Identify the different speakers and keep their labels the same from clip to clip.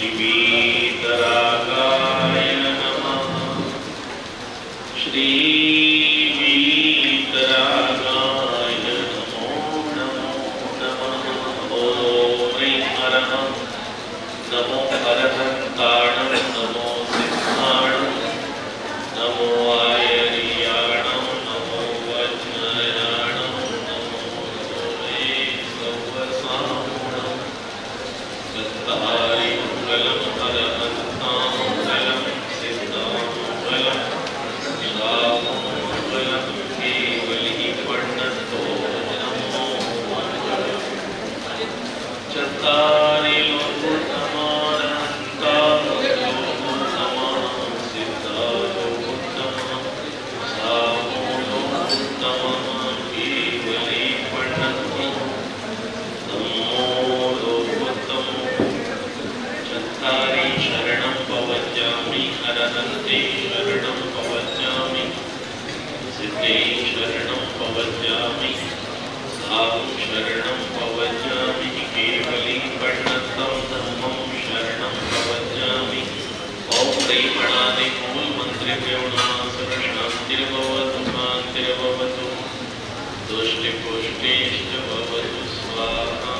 Speaker 1: श्रीवीतरागाय नमः। श्रीवीतरागाय नमो नमो नमः। ॐ ह्रीं हरः नमो हरहन्ताणं नमो सिद्धाणं नमो आयर्याणं नमो वज्रयाणं नमो सोमे सौवसाणं सत्तारिमङ्गलं हरहन्तामङ्गलं सिद्धामङ्गलं शामङ्गलं केवलीपण्णतो नमो चत्तारि शरणं पवज्जामि हरहन्ते शरणं पवज्जामि सिद्धे शरणं पवज्जामि साहं शरणं पवज्जामि केवलीपण्णतं धम्मं शरणं पवज्जामि। ॐ ह्रीं मूलमन्त्रेभ्यो नमः। सर्वशान्तिर्भवतु शान्तिर्भवतु तुष्टिपुष्टिश्च भवतु स्वाहा।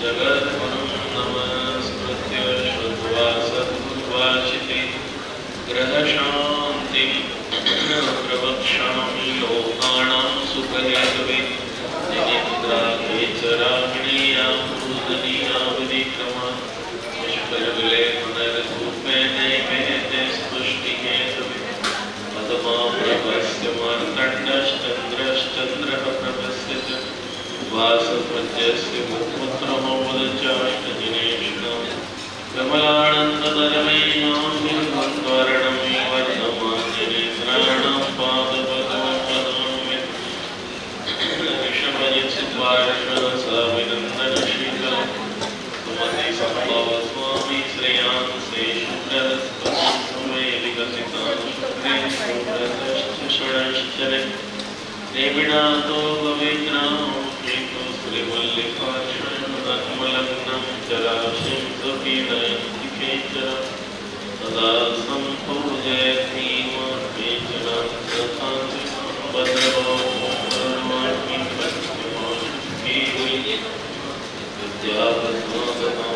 Speaker 1: जगद्गुरुं नमस्कृत्य श्रुत्वा सद्गुर्वाचिते ग्रहशान्तिं प्रवक्ष्यामि लोकानां सुखहेतवे। निन्द्राखेचराग्नेया पूजनीया विधिक्रमा निष्कलविले पुनर्धूपे नैवेद्ये स्तुष्टिहेतवे। पद्माप्रभस्य मार्तण्डश्चन्द्रश्चन्द्रः प्रभस्य च वासपद्यस्य मुखपुत्रः वदचाष्टदिनेष्णां कमलानन्दधरमेयां निर्मन्त्वरणं वर्धमान्यनेत्राणां पादपद्मं पद्मं ऋषभयत्सुपार्श्वसाविनन्दनशीलं सुमति सम्भव स्वामी श्रेयांसे शुक्रहस्पतिं विकसितां शुक्रे शुक्रतश्च षडश्चरे देविनाथो पवित्रां श्रीमल्लिकार्जुनमलग्नं चराशिं सुखीनयन्ति केचन सदा सम्पूजयति केचनं सखान्ति भद्रवो सर्वाणि भक्तिमाशुकी विद्यापद्मागतां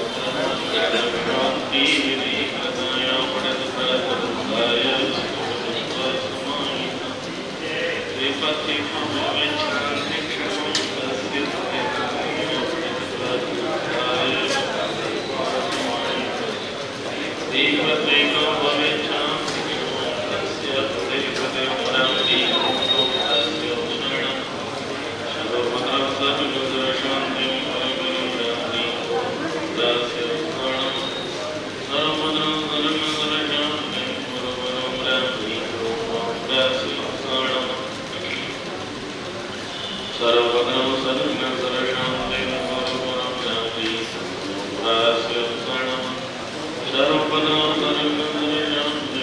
Speaker 1: विवेकदाय पठतपरतरुद्धाय समाहिता सर्वभद्रं सर्वं सर्वशान्तिं सर्वं शान्ति सर्वं सर्वभद्रं सर्वं सर्वशान्ति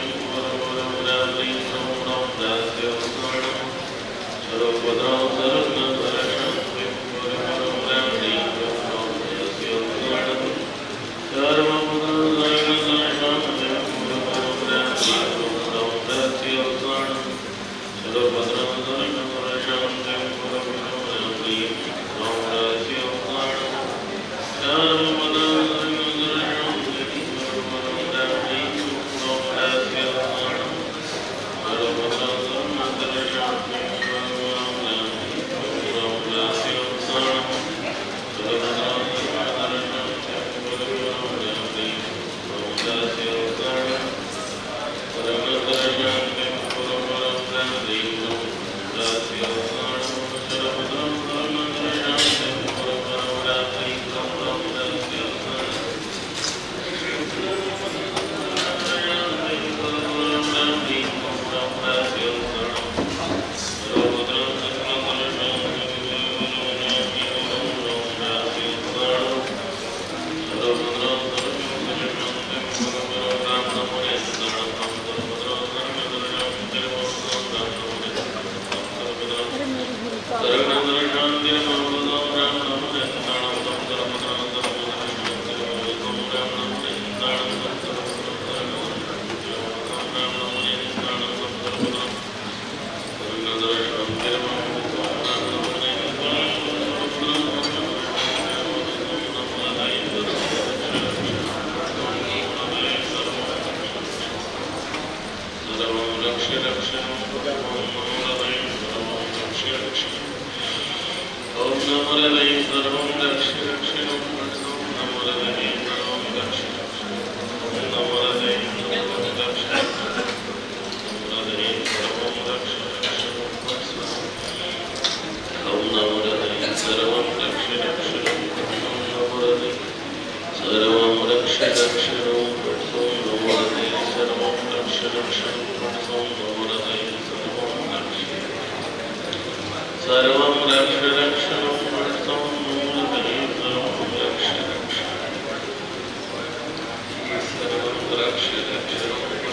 Speaker 1: सर्वं रक्ष रक्षणं वर्षं मूलमेतं रक्ष रक्ष सर्वं रक्ष रक्षणं वर्षं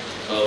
Speaker 1: नैवेद्यं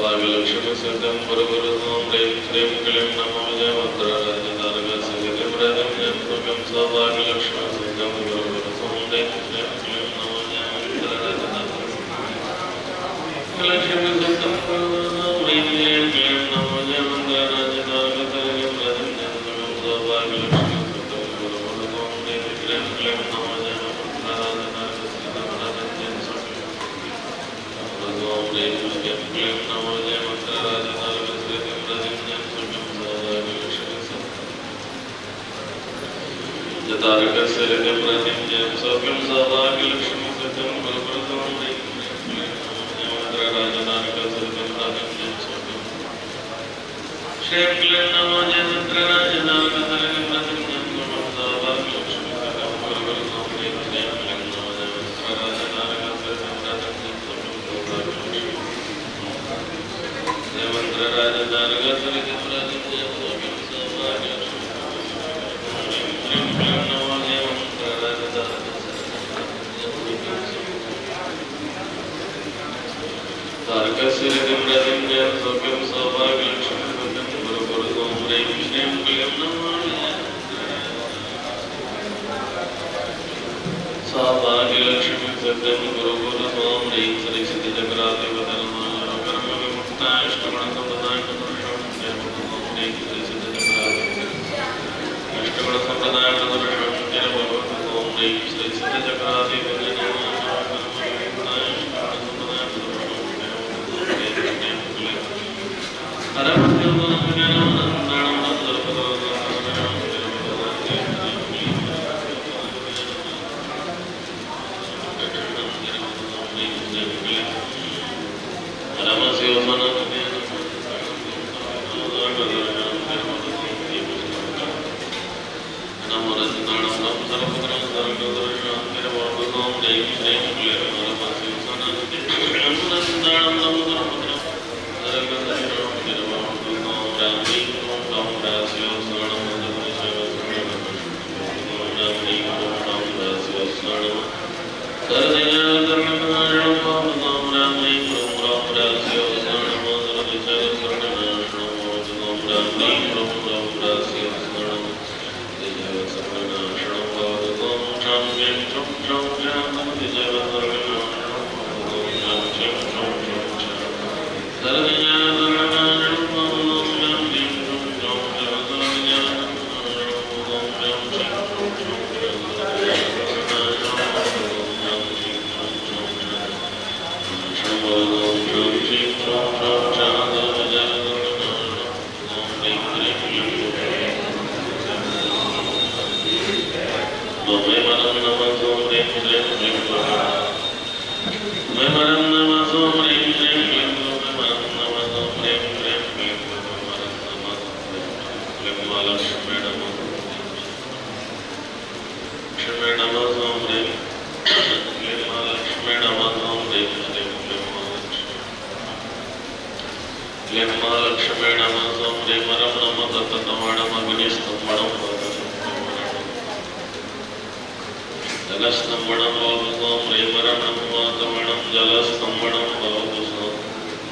Speaker 1: जलस्तंभणं भवतु ह्रीमरं नमो महतमणं जलस्तंभणं भवतु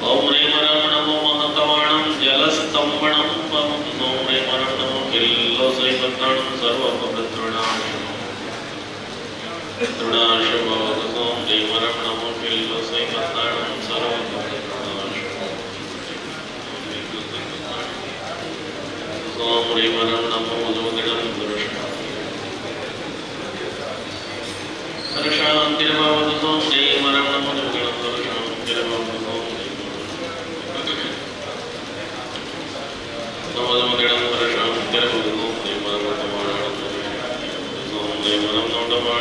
Speaker 1: ॐ ह्रीमरं नमो महतमणं जलस्तंभणं भवतु ॐ ह्रीमरं नमो किल्लोसैपत्राणं सर्वपवित्रणाशं भवतु ॐ ह्रीमरं नमो किल्लोसैपत्राणं सर्वपवित्रणाशं ॐ ह्रीमरं नमो जोगिनं पुरुषं शांतिर्भवतु ॐ ह्रीमरं नमो जोगिनं शांतिर्भवतु नमो जोगिनं शांतिर्भवतु ॐ ह्रीमरं नमो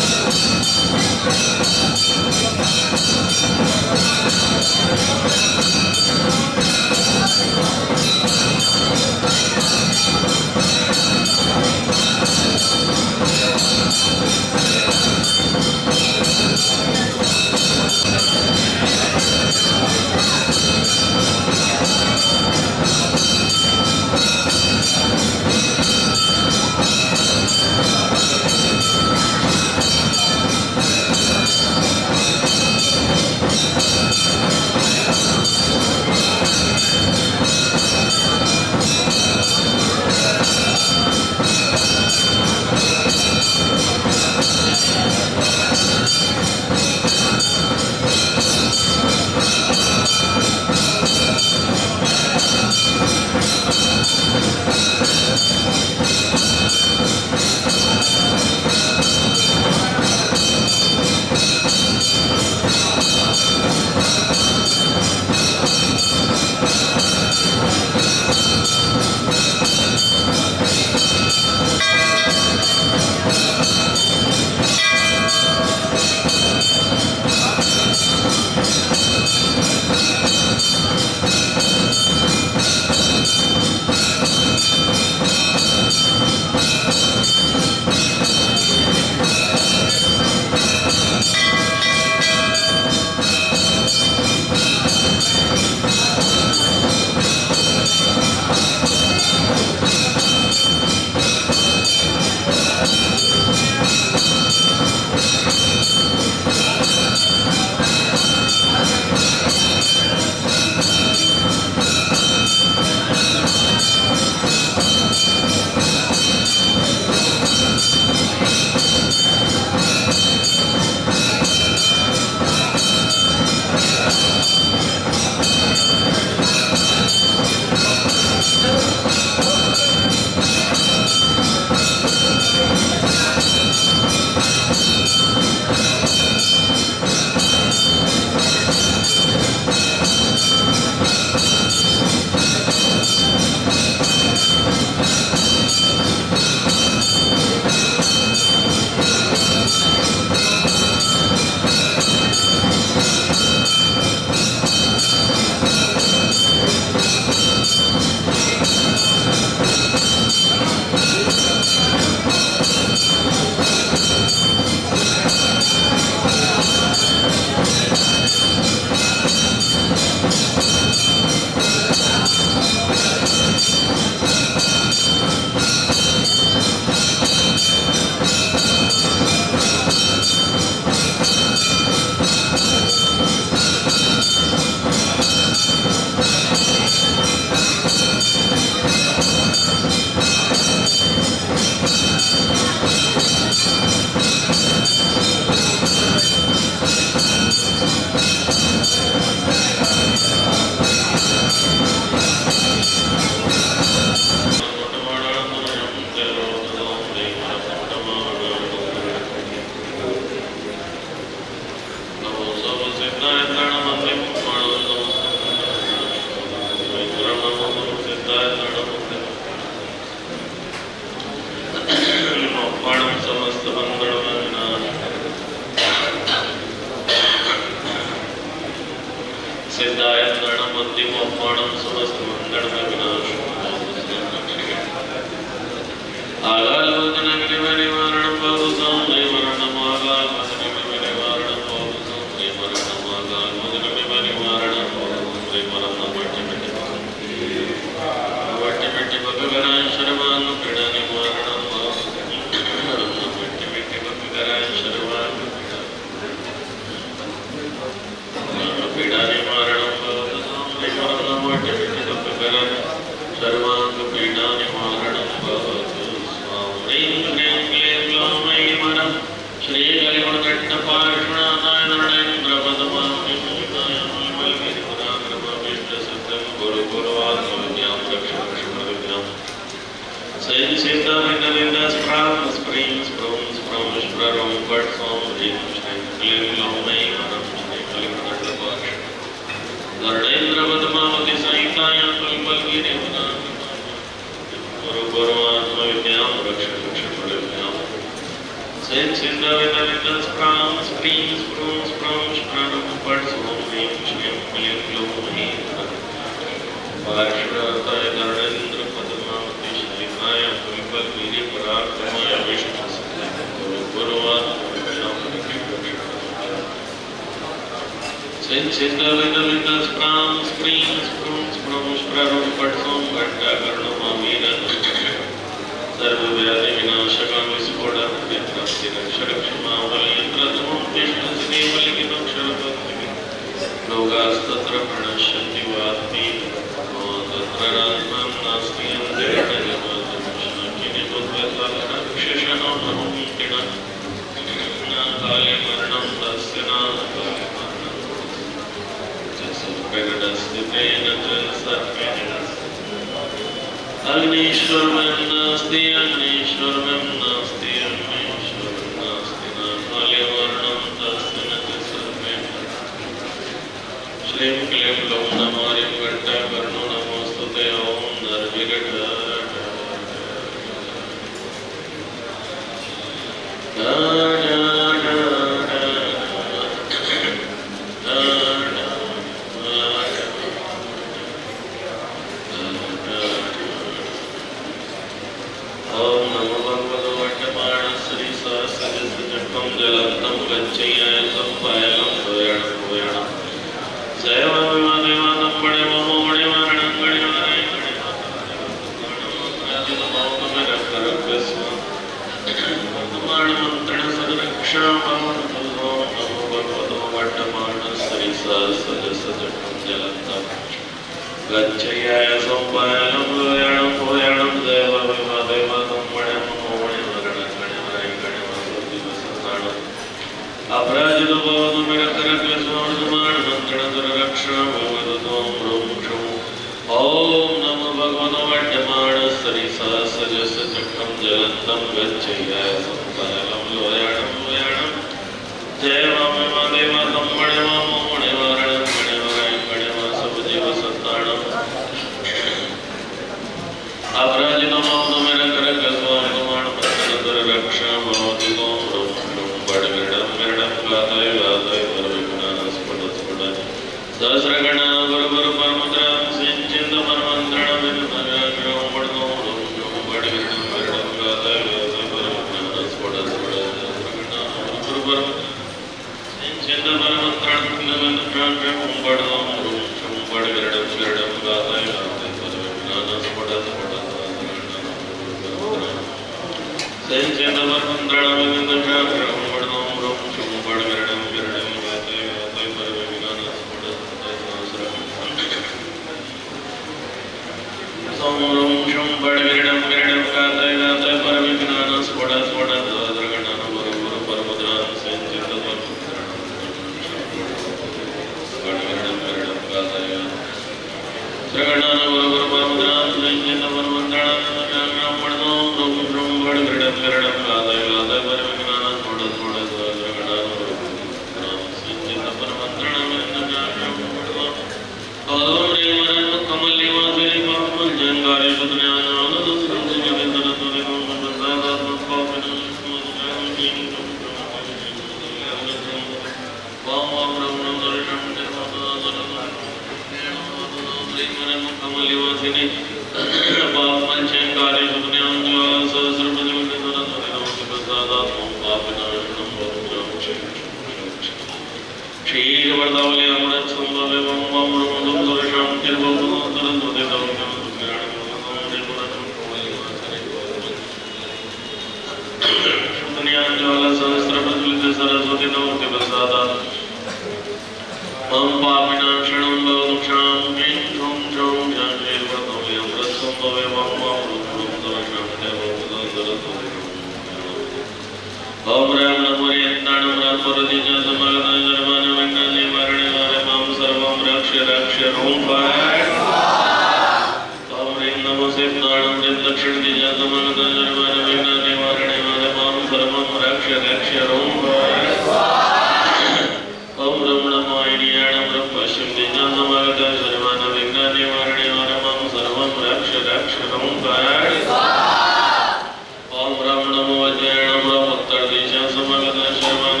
Speaker 2: Om Ram Namo Vajrayana Brahmottardisha Samagata Sharvana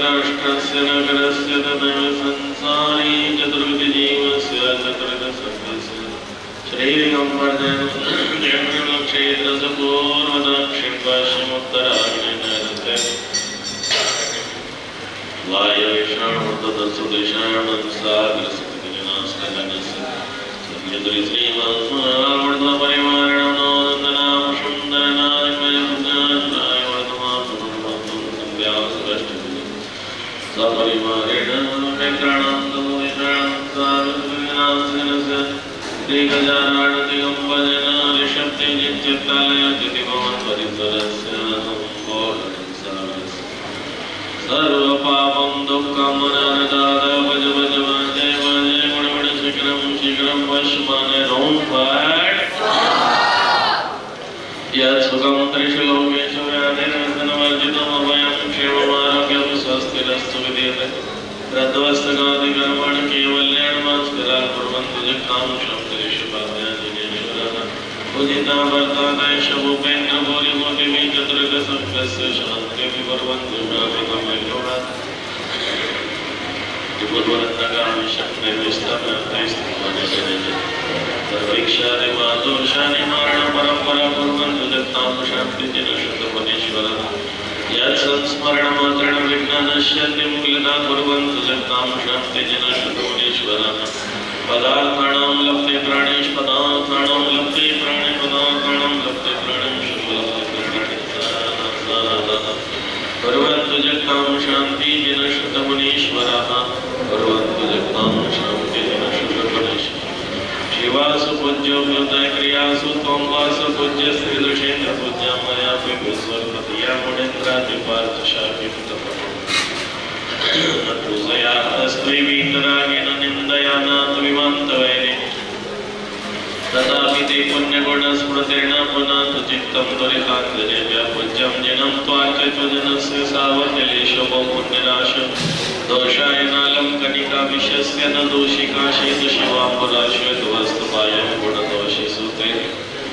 Speaker 1: राष्ट्रस्य नगरस्य तदेव संसारी चतुर्विधजीवस्य चतुर्विधसर्गस्य श्रीगम्बरक्षेत्रस्य पूर्वदक्षिणपश्चिमोत्तराग्नेयस्य वायवेषाणोत्तरस्य दिशाणसागरस्य यदि श्रीमन्महावर्धपरिवारणोदनां सुन्दरनादिमयमुद्राय वर्धमानोन्व्यासकष्ट सपरिवारेण वेङ्कटानन्दमोहितानन्दस्य श्रीगजाननदिगम्बरजन ऋषभतेजित्यत्तालयतिभवन् सर्वपापं दुःखमनदाद भज भज भजे भजे गुणगुण शीघ्रं पश्माने यत्सुखं त्रिषु लोकेषु व्याधिर्व्यसनवर्जितमभयं क्षेममारोग्यं स्वस्तिरस्तु विद्यते रद्वस्तकादिकर्मणि कैवल्येन मास्कराल् कुर्वन्तु जिह्वांशं त्रिषु पाद्याजिनेश्वरः पूजिता वर्तते शभूपेन्द्र भूरिमोटिभिः चतुर्गसङ्गस्य शान्तिभिः कुर्वन्तु नाभितमयोगात् सर्वैक्षादिमातोषानि मारणपरम्परा कुर्वन्तु जगतां शान्तिजनश्रुतमुनीश्वरः यत्संस्मरणमात्रेण विघ्ननश्यन्ति मूलता कुर्वन्तु जगतां शान्तिजनश्रुतमुनीश्वरः पदार्थानां लब्धे प्राणेश पदार्थानां लब्धे प्राणे पदार्थानां लब्धे प्राणेश कुर्वन्तु जगतां शान्तिजनश्रुतमुनीश्वरः कुर्वन्तु जगतां शान्तिजनश्रुतमुनीश्वरः शिवासु पूज्यो व्योतय क्रियासु त्वं वासु पूज्य श्रीदुषेन्द्र पूज्या मया विस्वर्पतिया मुनेन्द्रादिपार्थशापितपूजया तस्त्वैवीतरागेण निन्दया नातविमान्तवैरे तथापि ते पुण्यगुणस्मृतेन पुनः चित्तं दुरिताञ्जनेभ्यः पूज्यं जिनं त्वाच्यत्वजनस्य सावत्यलेशवो पुण्यराश दोषाय नालं कनिका विषस्य न दोषिकाशेतु शिवाम्बुराश्वेतुवस्तुपायं गुणदोषि सूत्रे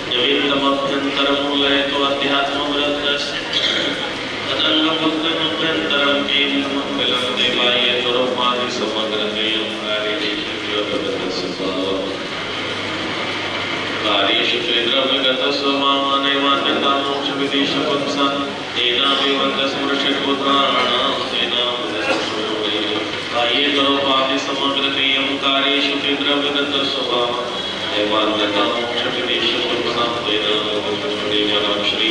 Speaker 1: निमित्तमभ्यन्तरमूलयतु अध्यात्मवृद्धस्य तदङ्गभुक्तमभ्यन्तरं केवलमङ्गलं देवाय तुरोपादि समग्रतेयं कार्येषु कार्येषु द्रव्यगतस्वमानैवान्यता मोक्षविदेशपुंसा तेनाभिवन्दस्मृषट्पुत्राणां ये तरोपादि समग्रतेयं कार्येषु द्रव्यगतस्वभावः एवान्यता मोक्षविदेशपुंसां तेनाभिवन्दस्मृषट्पुत्राणां श्री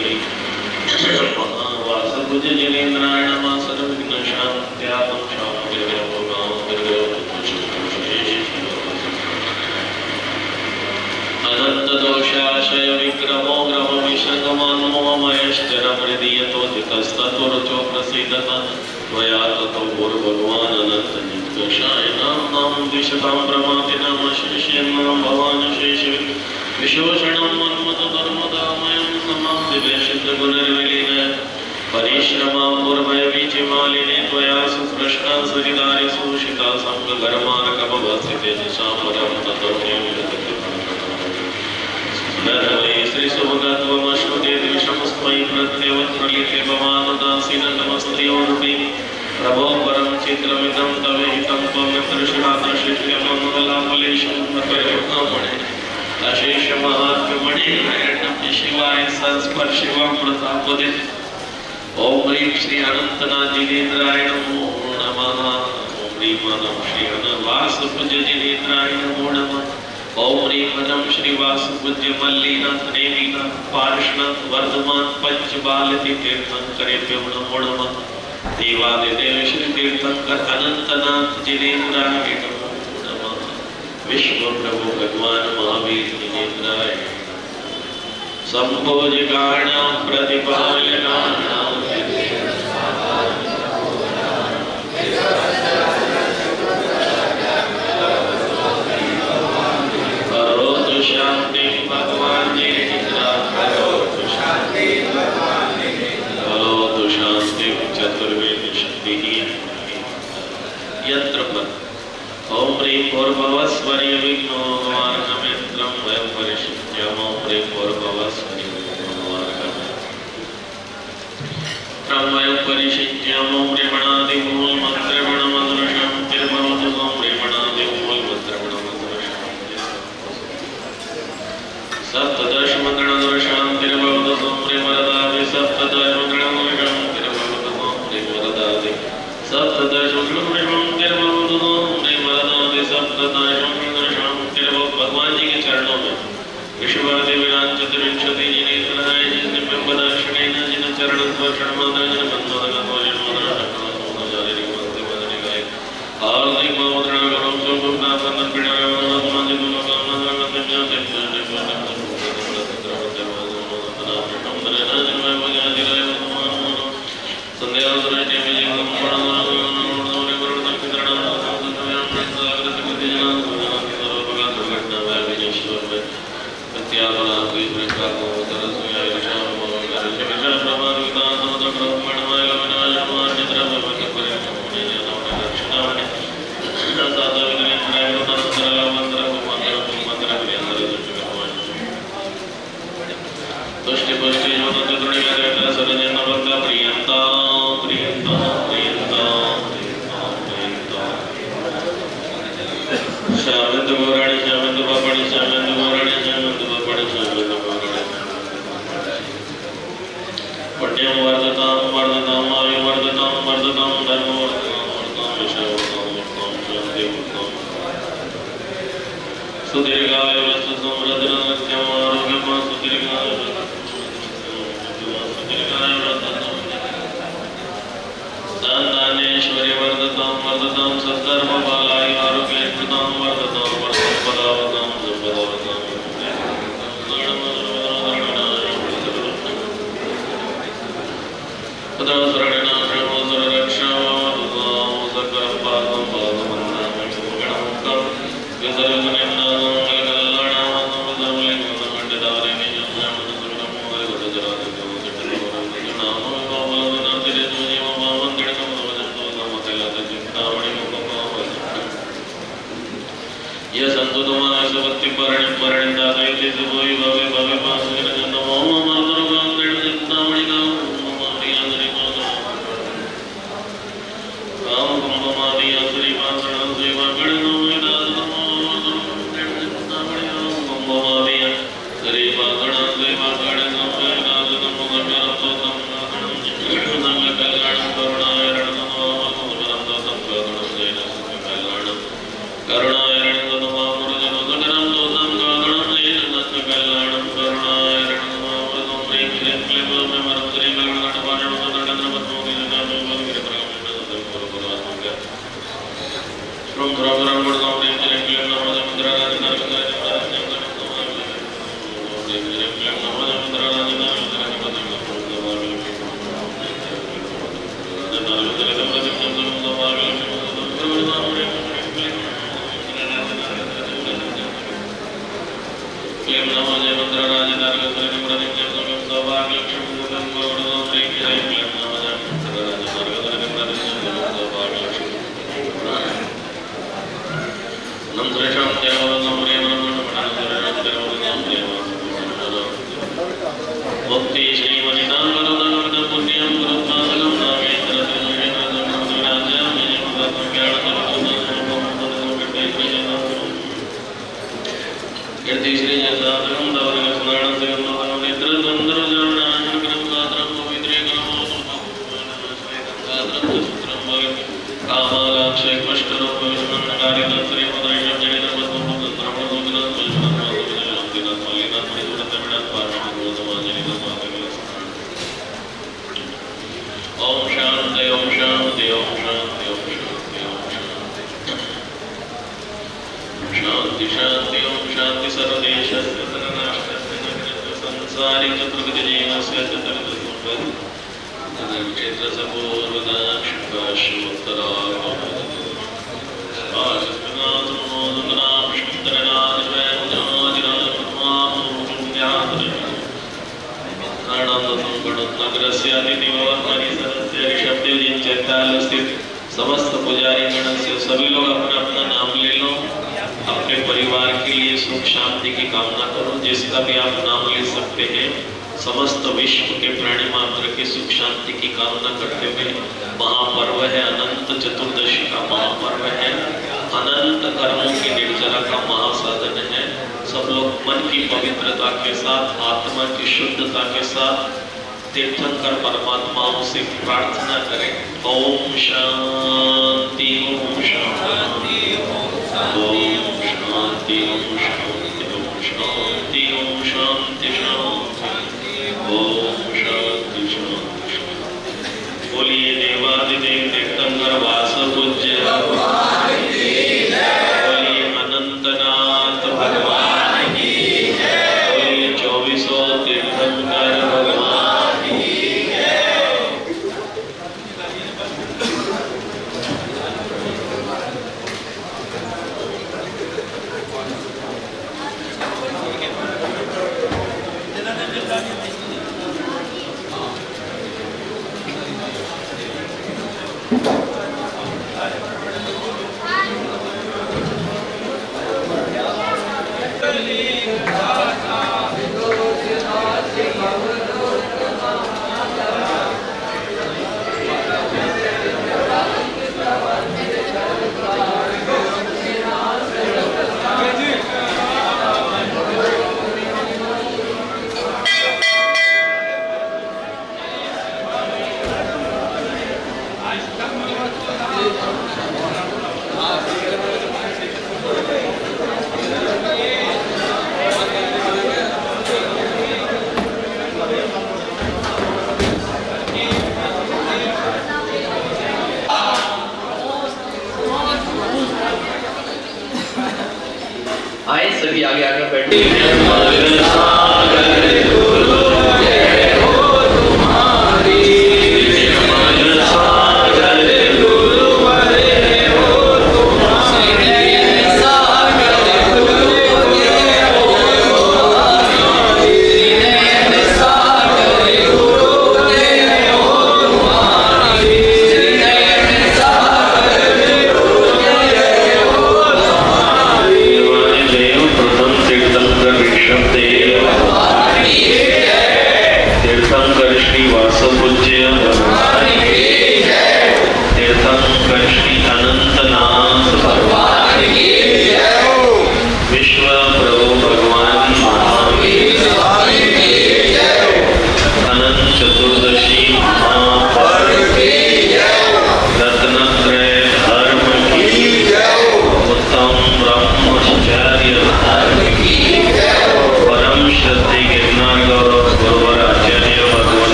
Speaker 1: महावासभुजजनेन्द्राय नमः सर्वविघ्नशान्त्यातं शान्तिर्भोगां अनन्तदोषाशय विग्रहो ग्रहविषगमान्मोमयश्चरमृदीयतोऽधिकस्तत्वरुचो प्रसीदत त्वया ततो भगवान् अनन्तनित्यशाय नाम द्विषतां प्रमातिनाम शेष्यन्नां भवान् शेष विशोषणं मन्मथधर्मदामयं समाप्तिवेशितगुणर्विलीन परिश्रमां पूर्वयवीचिमालिने त्वया सुकृष्णा सरिदारि सूषिता सङ्गकर्मार्कमवस्थिते दिशां परं ततोऽन्यं श्री सुभगत्वमश्नुते द्विषमस्मै प्रत्यवत्प्रलिते भवानुदासीन नमस्त्रियोरुपि प्रभो परं चित्रमिदं तवेहितं त्वमित्रशिवादशिष्यमङ्गलाफलेशं प्रकटमणे अशेषमहात्म्यमणे शिवाय संस्पर्शिवां प्रतापदे ओम ह्रीं श्री अनंतनाथ जिनेन्द्राय नमो नमः। ओम ह्रीं मनम श्री अनवासुपूज्य जिनेन्द्राय नमो नमः। ओम ह्रीं मनम श्री वासुपूज्य मल्लीनाथ नेमीनाथ पार्श्वनाथ वर्धमान पंचबालति तीर्थंकरेभ्यो नमो नमः। देवादिदेव श्री तीर्थंकर अनंतनाथ जिनेन्द्राय नमो नमः। विश्व प्रभु भगवान महावीर जिनेन्द्राय संभोजकाणां प्रतिपालकाणां करोतु शांति भगवान जिनेन्द्र करोतु शांति भगवान जिनेन्द्र करोतु शांति चतुर्वेद शक्ति यत्र पर ओम ह्रीं भूर्भुवस्वर्य विघ्नो भगवानमेत्रं वयं परिशिष्यम्। ओम ह्रीं भूर्भुवस्वर्य वयं परिशिष्यम्। ओम ह्रीं मणादिमूल भगवान जी के चरणों में विश्ववादी विराट चतुर्विंशति जी ने सुनाए जिसने बिंबदर्शनेन जिन चरण स्पर्शन मात्र जिन बंधन भोजन मात्र जारी मानते बदने गए हार्दिक मात्र करो सो गुप्ता बंधन पीड़ा आत्मा जी दोनों कामना करते जाते संध्या सुरक्षित में जीवन पढ़ना सुदीर्घाय वस्तु समृद्धि नित्यम आरोग्यम सुदीर्घाय दानेश्वरी वर्धतां वर्धतां सत्कर्म बालाय आरोग्य कृतां वर्धतां पदावतां संपदावतां समस्त पुजारी गण से सभी लोग अपना अपना नाम ले लो, अपने परिवार के लिए सुख शांति की कामना करो, जिसका भी आप नाम ले सकते हैं। समस्त विश्व के प्राणी मात्र के सुख शांति की कामना करते हुए महापर्व है, अनंत चतुर्दशी का महापर्व है, अनंत कर्मों की निर्जरा का महासाधन है। सब लोग मन की पवित्रता के साथ, आत्मा की शुद्धता के साथ तीर्थंकर परमात्माओं से प्रार्थना करें। ओम शांति। शांति ओम शांति ओम शांति ओम शांति ओम शांति ओम शांति शांति ओम शांति शांति। बोलिए देवादिदेव तीर्थंकर वास पूज्य बोलिए अनंतनाथ भगवान की बोलिए 24 तीर्थंकर भगवान की।
Speaker 2: आए सभी आगे आकर बैठे।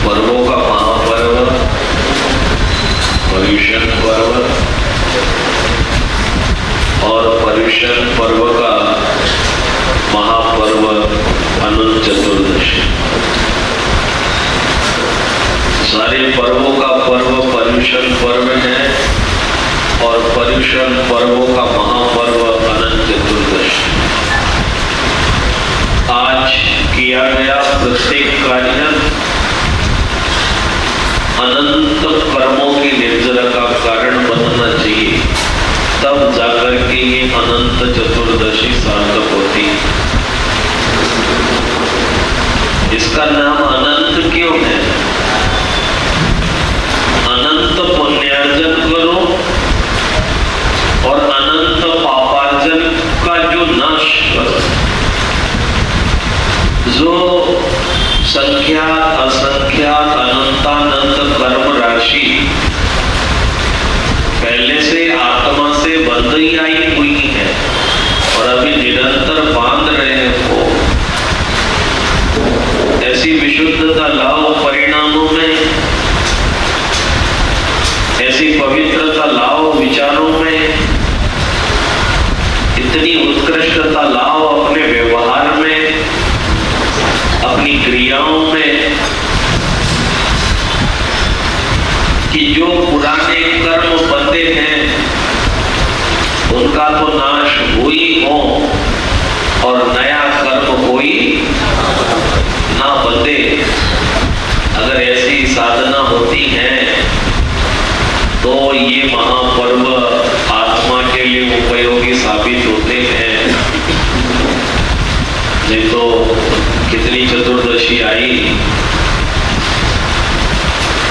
Speaker 1: पर्वों का महापर्व पर्युषण पर्व और पर्युषण पर्व का महापर्व अनंत चतुर्दशी। सारे पर्वों का पर्व पर्युषण पर्व है और पर्युषण पर्वों का महापर्व अनंत चतुर्दशी। आज किया गया प्रत्येक कार्य अनंत कर्मों की निर्जरा का कारण बनना चाहिए, तब जाकर के ये अनंत चतुर्दशी सार्थक होती है। इसका नाम अनंत क्यों है? अनंत पुण्यार्जन करो और अनंत पापार्जन का जो नाश करो। जो संख्यात असंख्यात अनंतानंत कर्म राशि पहले से आत्मा से बंध ही आई हुई है और अभी निरंतर बांध रहे हो, ऐसी विशुद्धता लाओ परिणामों में, ऐसी पवित्रता लाओ विचारों में, इतनी उत्कृष्टता लाओ अपने व्यवहार में, अपनी क्रियाओं में, कि जो पुराने कर्म बंधे हैं उनका तो नाश हो ही हो और नया कर्म कोई ना बंधे। अगर ऐसी साधना होती है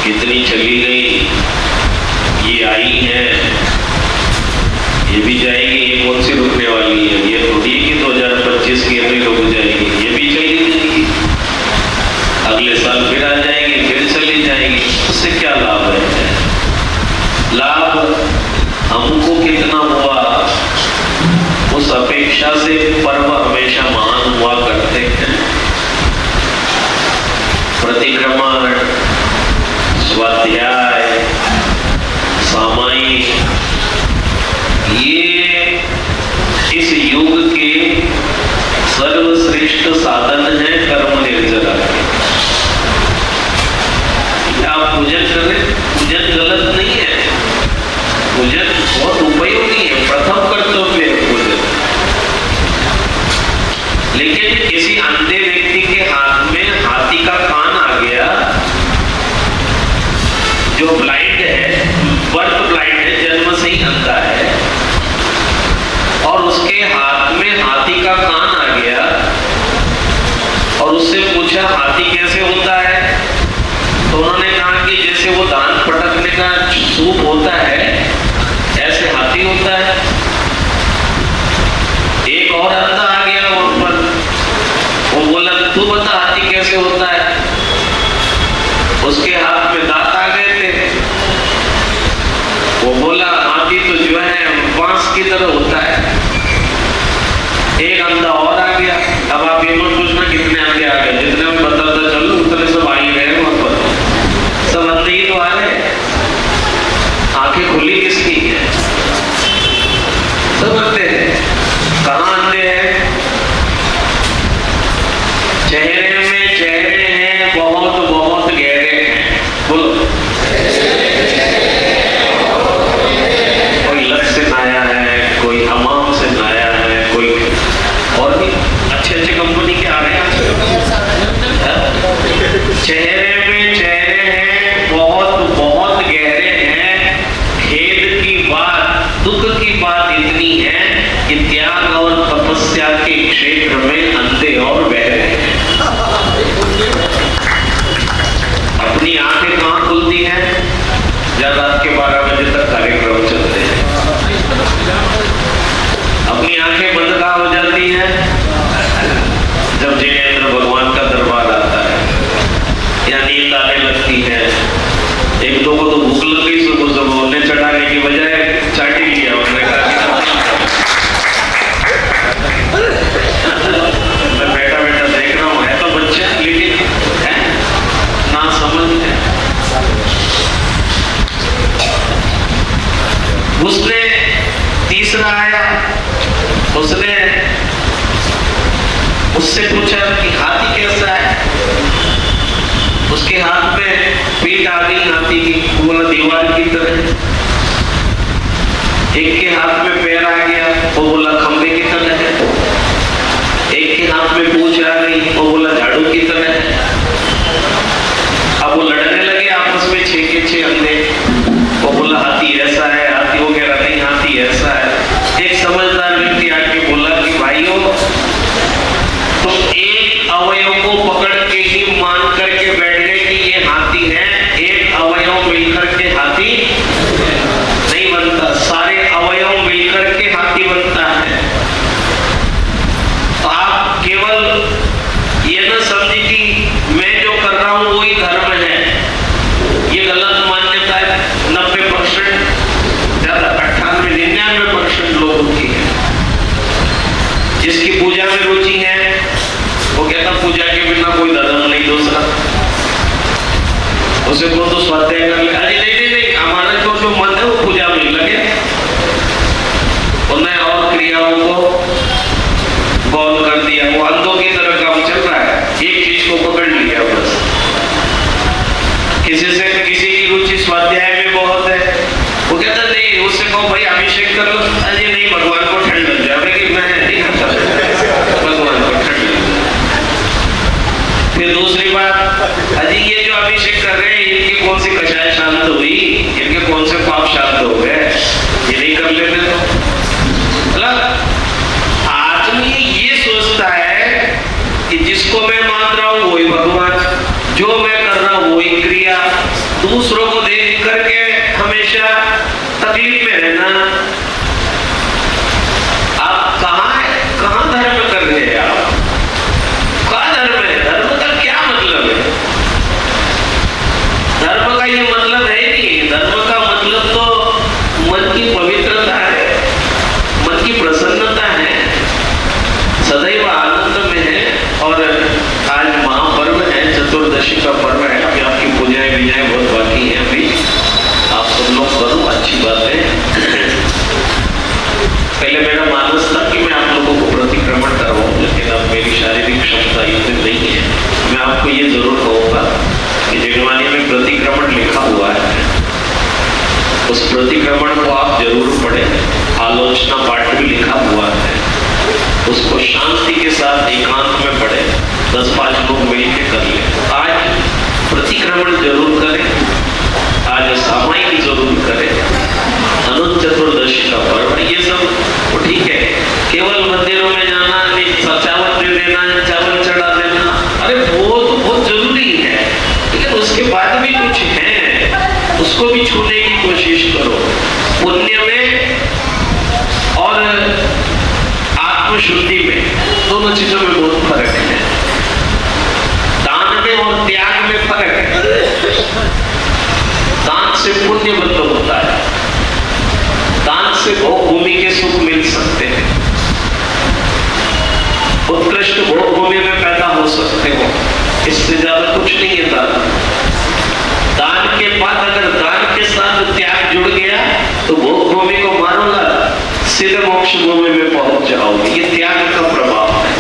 Speaker 1: कितनी चली गई, ये आई है, ये भी जाएगी, ये कौन सी रुकने वाली है, ये थोड़ी कि 2025 की अभी रुक जाएगी, ये भी चली जाएगी, अगले साल फिर आ जाएगी, फिर चली जाएगी। उससे क्या लाभ है? लाभ हमको कितना हुआ उस अपेक्षा से पर्व हमेशा महान हुआ करते हैं। प्रतिक्रमण, स्वाध्याय, सामायिक, ये इस युग के सर्वश्रेष्ठ साधन है कर्म निर्जरा के। आप पूजन करें, पूजन गलत नहीं है, पूजन बहुत उपयोगी है, प्रथम कर्तव्य है पूजन। लेकिन किसी अंधे व्यक्ति के हाथ में हाथी का कान आ गया, जो ब्लाइंड है, बर्थ ब्लाइंड है, जन्म से ही अंधा है, और उसके हाथ में हाथी का कान आ गया और उससे पूछा हाथी कैसे होता है, तो उन्होंने कहा कि जैसे वो दान पटकने का सूप होता है ऐसे हाथी होता है। एक और अंधा आ गया वहां पर, वो बोला तू बता हाथी कैसे होता है। उसके हाथ में दांत आ गए थे, वो बोला हाथी तो जो है बांस की तरह होता है। एक अंधा और आ गया। अब आप ये मत पूछना कितने अंधे आ गए, जितने में बताता चलो उतने सब आ ही रहे वहां पर, सब अंधे ही तो आ रहे, आंखें खुली किसकी है? सब अंधे हैं। कहाँ अंधे हैं? चेहरे में चेहरे हैं, बहुत बहुत गहरे हैं। बोलो, कोई लत से नाया है, कोई हमाम से नाया है, कोई और भी अच्छे अच्छे कंपनी के आ रहे हैं। चेहरे में चेहरे हैं, बहुत बहुत गहरे हैं। खेद की बात, दुख की बात इतनी है कि त्याग और तपस्या के क्षेत्र में अंधे और बहरे हैं। अपनी आंखें कहाँ खुलती हैं? जब रात के 12 बजे तक कार्यक्रम चलते हैं। अपनी आंखें बंद कहाँ हो जाती हैं? जब जिनेंद्र भगवान का दरबार आता है या नींद आने लगती है। एक दो को तो भूख लग गई, सुबह सुबह उन्हें चढ़ाने की बजाय चाटी लिया। उन्होंने कहा मैं बैठा बैठा देख रहा हूँ, है तो बच्चे लेकिन है ना समझ है। उसने तीसरा आया, उसने उससे पूछा कि हाथी कैसा है। उसके हाथ में पीठ आ गई हाथी की, बोला दीवार की तरह। एक के हाथ में पैर आ गया, वो बोला खंबे की तरह है। एक के हाथ में पूंछ आ गई, वो बोला झाड़ू की तरह है। अब वो लड़ने लगे आपस में, 6 के 6 अंधे। वो बोला हाथी ऐसा है, हाथी वो कह रहा नहीं हाथी ऐसा है। एक समझदार व्यक्ति आके बोला कि भाइयों, तुम एक अवयव को पकड़ के ही मान करके बैठ गए कि ये हाथी है। एक अवयव मिलकर के हाथी नहीं बनता, सारे अवयव मिलकर के हाथी बनता है। तो आप केवल ये न समझे कि मैं जो कर रहा हूं वही धर्म है। ये गलत मान्यता है 90%, ज्यादा 98-99% लोगों की है। जिसकी पूजा में रुचि है वो कहता पूजा के बिना कोई धर्म नहीं दूसरा। उसे को तो स्वाध्याय कर ले, अरे नहीं हमारा जो मन है वो पूजा में लगे। उन्हें और क्रियाओं को गौर कर दिया, वो अंधों की तरह काम चल रहा है, एक चीज को पकड़ लिया बस। किसी की रुचि स्वाध्याय में बहुत है, वो कहता नहीं, उससे कहो भाई अभिषेक कर लो, अरे नहीं भगवान को ठंड लग जाए कि मैं नहीं करता, भगवान को ठंड लग जाए। फिर दूसरी बात, अजी ये जो अभिषेक कर रहे हैं इनकी कौन सी कषाय शांत हुई, इनके कौन से पाप शांत हो गए, ये नहीं कर लेते तो। मतलब आदमी ये सोचता है कि जिसको मैं मान रहा हूं वही भगवान। दूसरों को देख करके हमेशा तकलीफ में रहना। आप कहां धर्म कर रहे हैं? आप क्या धर्म है? धर्म का क्या मतलब है? धर्म का ये मतलब है नहीं। धर्म का मतलब तो मन की पवित्रता है, मन की प्रसन्नता है, सदैव आनंद में है। और आज महापर्व है, चतुर्दशी का पर्व है। अभी आपकी पूजाएं विजाएं बहुत बाकी है। अभी आप सब लोग करो, अच्छी बात है। पहले मेरा मानस था कि मैं आप लोगों को प्रतिक्रमण करवाऊं, लेकिन अब मेरी शारीरिक क्षमता इतनी नहीं है। मैं आपको ये जरूर कहूंगा कि जगवानी में प्रतिक्रमण लिखा हुआ है, उस प्रतिक्रमण को आप जरूर पढ़ें। आलोचना पाठ भी लिखा हुआ है, उसको शांति के साथ एकांत में पढ़े। 10-5 लोग मिलकर कर ले। आज प्रतिक्रमण जरूर करें, आज सामायिक जरूर करें। अनंत चतुर्दशी का पर्व ये सब तो ठीक है। केवल मंदिरों में जाना, चावल दे देना, चावल चढ़ा देना, अरे वो तो बहुत जरूरी है, लेकिन उसके बाद भी कुछ है, उसको भी छूने की कोशिश करो। पुण्य में और आत्मशुद्धि में, दोनों चीजों में बहुत फर्क है। दान में और त्याग में फर्क है। दान से पुण्य बंद होता है, दान से भोग भूमि के सुख मिल सकते हैं, उत्कृष्ट भोग भूमि में पैदा हो सकते हो। इससे ज्यादा कुछ नहीं है दान। दान के बाद अगर दान के साथ त्याग जुड़ गया तो भोग भूमि को मानोगा, सीधे मोक्ष भूमि में पहुंच जाओगे। ये त्याग का प्रभाव है।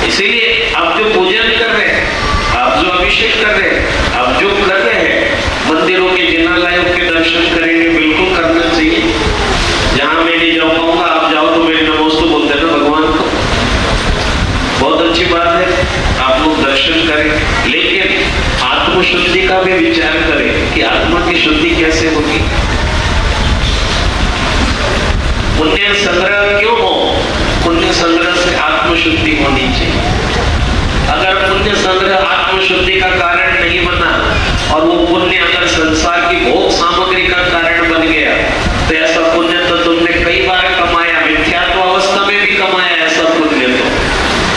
Speaker 1: इसीलिए आप जो पूजन कर रहे हैं, आप जो अभिषेक कर रहे हैं, आप जो कर रहे हैं, मंदिरों के जिनालयों के दर्शन करेंगे, बिल्कुल करना चाहिए। जहां मैं नहीं जा पाऊंगा, आप जाओ तो मेरे नमोस्तु बोलते ना भगवान को, बहुत अच्छी बात है। आप लोग दर्शन करें, लेकिन आत्मशुद्धि का भी विचार करें कि आत्मा की शुद्धि कैसे होगी। पुण्य संग्रह क्यों हो? पुण्य संग्रह से आत्मशुद्धि होनी चाहिए। अगर पुण्य संग्रह आत्मशुद्धि का कारण नहीं बना और वो पुण्य अगर संसार की भोग सामग्री का कारण बन गया, तो ऐसा पुण्य तो तुमने कई बार कमाया, मिथ्यात्व अवस्था में भी कमाया ऐसा पुण्य। तो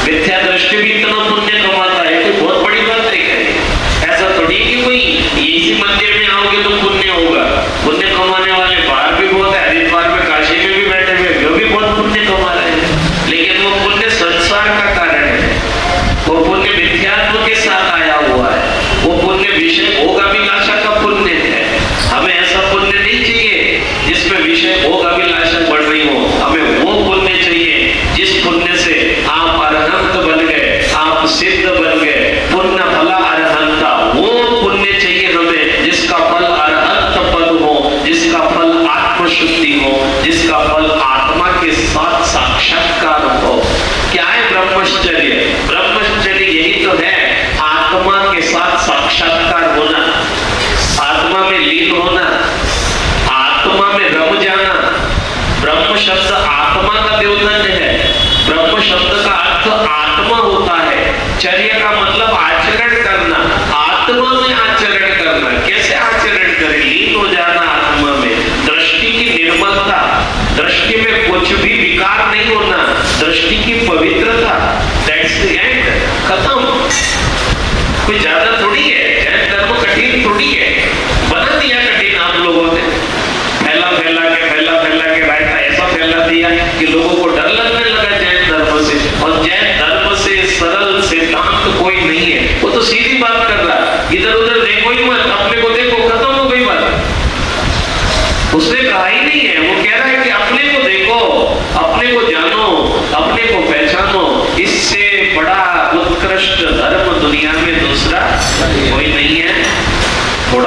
Speaker 1: मिथ्या दृष्टि भी इतना पुण्य कमाता है, कोई बहुत बड़ी बात है क्या? ऐसा थोड़ी कि कोई इसी मंदिर में आओगे तो पुण्य होगा। पुण्य कमाने वाले बाहर भी बहुत है, हरिद्वार में, काशी में भी बैठे हुए, वो भी बहुत पुण्य कमा रहे हैं, लेकिन वो पुण्य संसार का कारण है। वो पुण्य मिथ्यात्व के साथ आया हुआ है, वो पुण्य विषय भोग अभिलाषा का पुण्य है। हमें ऐसा पुण्य नहीं चाहिए जिसमें विषय भोग अभिलाषा बढ़ रही हो। हमें वो पुण्य चाहिए जिस पुण्य से आप अरहंत बन गए, आप सिद्ध बन गए। पुण्य फला अरहंता, वो पुण्य चाहिए हमें जिसका फल अरहंत पद हो, जिसका फल आत्मशुद्धि हो, जिसका फल आत्मा के साथ साक्षात्कार हो। क्या है ब्रह्मचर्य? ब्रह्मचर्य यही तो है, आत्मा के साथ साक्षात्कार होना, आत्मा में लीन होना, आत्मा में रम जाना। ब्रह्म शब्द आत्मा का द्योतन है। ब्रह्म शब्द का अर्थ आत्मा होता है। चर्य का मतलब आचरण करना, आत्मा में आचरण करना। कैसे आचरण करें? लीन हो जाना आत्मा में। दृष्टि की निर्मलता, दृष्टि में कुछ भी विकार नहीं होना, दृष्टि की पवित्रता। दैट्स द एंड, खत्म। कोई ज्यादा थोड़ी है, जैन धर्म कठिन थोड़ी है, बना दिया कठिन आप लोगों ने। फैला के रायता ऐसा फैला दिया कि लोगों को डर लगने लगा जैन धर्म से। और जैन धर्म से सरल सिद्धांत कोई नहीं है, वो तो सीधी बात कर रहा है, इधर उधर देखो ही मत, अपने को देखो, खत्म हो गई बात। उसने कहा ही नहीं है, वो कह रहा है कि अपने को देखो, अपने को जानो, अपने को पहचानो। इससे बड़ा उत्कृष्ट धर्म दुनिया में दूसरा कोई नहीं है। थोड़ा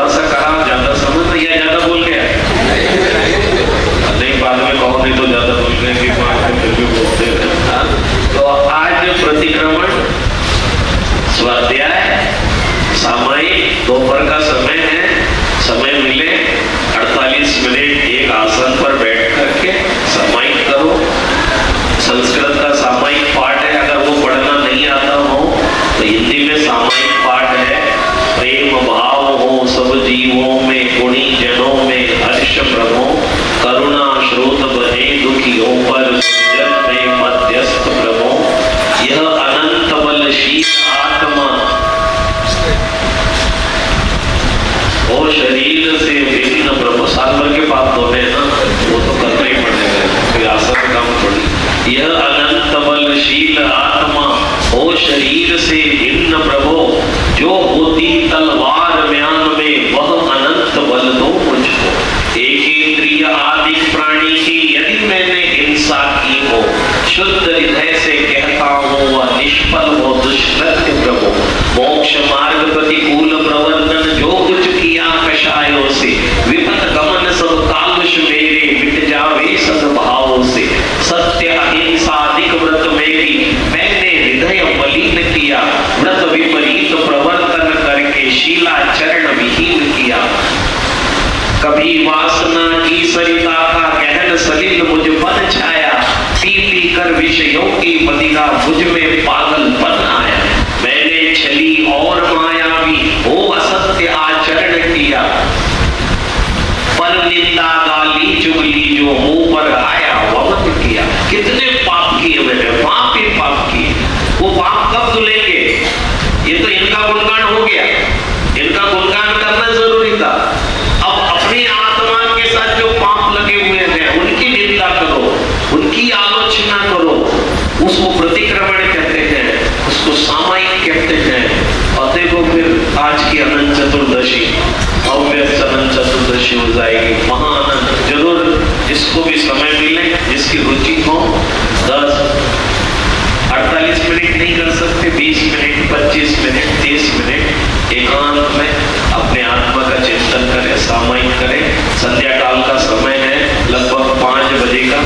Speaker 1: शरीर से भिन्न ब्रह्म। साल भर के पाप धोने हैं ना, वो तो करना ही पड़ेगा, कोई आसान काम थोड़ी। यह अनंत बलशील आत्मा हो शरीर से भिन्न प्रभो, जो होती तलवार म्यान में वह अनंत बल दो मुझको। एक इंद्रिय आदि प्राणी की यदि मैंने हिंसा की हो, शुद्ध हृदय से कहता हूँ वह निष्फल हो दुष्कृत्य प्रभु। मोक्ष मार्ग प्रतिकूल प्रवर्तन जो कुछ किया कषायों से, विपत गमन सब कालुष मेरे मिट जावे सद्भावों से। सत्य अहिंसा अधिक व्रत मेरी मैंने हृदय मलिन किया, व्रत विपरीत प्रवर्तन करके शीलाचरण विहीन किया। कभी वासना की सरिता का गहन सलिल मुझ पर छाया, पी पी कर विषयों की बदिला मुझ में पागलपन आया। मैंने छली और मायावी हो असत्य आचरण किया, पर निंदा गाली चुगली जो मुंह पर आया वमन किया। कितने पाप किए मैंने, पाप ही पाप किए। वो पाप कब धुलेंगे? ये तो इनका गुणगान हो गया, इनका गुणगान करना जरूरी था। अब अपनी आत्मा के साथ जो पाप लगे हुए हैं उनकी निंदा करो, उनकी आलोचना करो, उसको प्रतिक्रमण कहते हैं, उसको सामायिक कहते हैं। और देखो फिर आज की अनंत चतुर्दशी, भव्य अनंत चतुर्दशी हो जाएगी, महाअनंत। जरूर जिसको भी समय मिले, जिसकी रुचि हो, 10-48 मिनट नहीं कर सकते, 20 मिनट, 25 मिनट, 30 मिनट एकांत में अपने आत्मा का चिंतन करें, सामायिक करें। संध्या काल का समय है, लगभग 5 बजे का।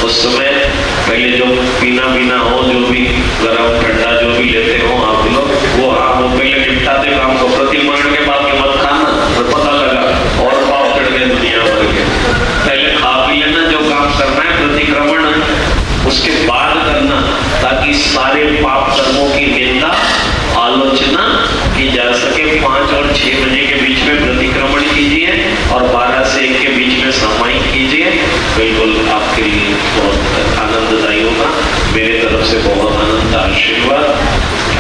Speaker 1: उस समय पहले जो पीना हो, जो भी गर्म ठंडा जो भी लेते हो आप लोग, वो पहले निपटाते काम को। प्रतिक्रमण के बाद में मत खाना, तो पता लगा और पाप चढ़ गए दुनिया भर के। पहले खा पी लेना, जो काम करना है प्रतिक्रमण उसके बाद करना, ताकि सारे पाप कर्मों की निंदा आलोचना की जा सके। 5 और 6 बजे के बीच में प्रतिक्रमण कीजिए और 12 से 1 के बीच में सामायिक कीजिए। बिल्कुल आपके लिए बहुत आनंददायी होगा। मेरे तरफ से बहुत अनंत आशीर्वाद।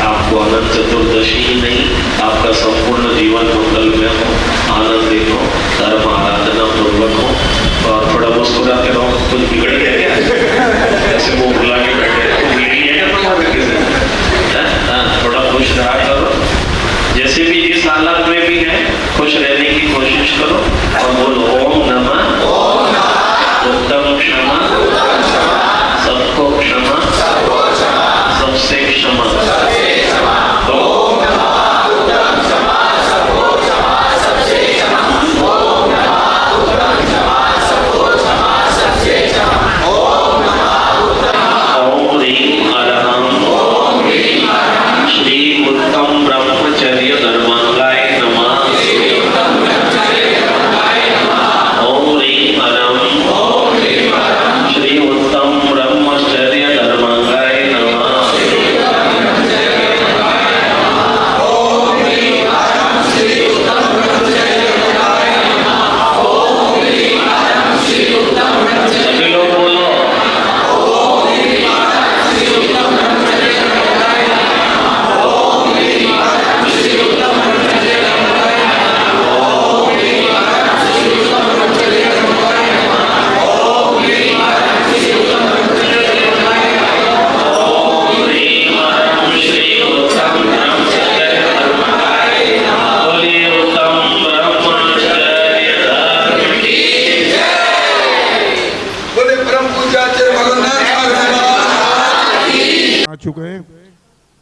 Speaker 1: आपको अनंत चतुर्दशी ही नहीं, आपका संपूर्ण जीवन मंगल में हो, आनंदित हो, धर्म आराधना पूर्वक हो। और थोड़ा मुस्कुराते रहो, कुछ बिगड़ गया क्या? ऐसे मुंह बुला के बैठे थोड़ा खुश रहा करो। जैसे भी जिस हालत में भी है, खुश रहने की कोशिश करो और बोलो ओम नमः उत्तम क्षमा, सबको क्षमा, सबसे क्षमा।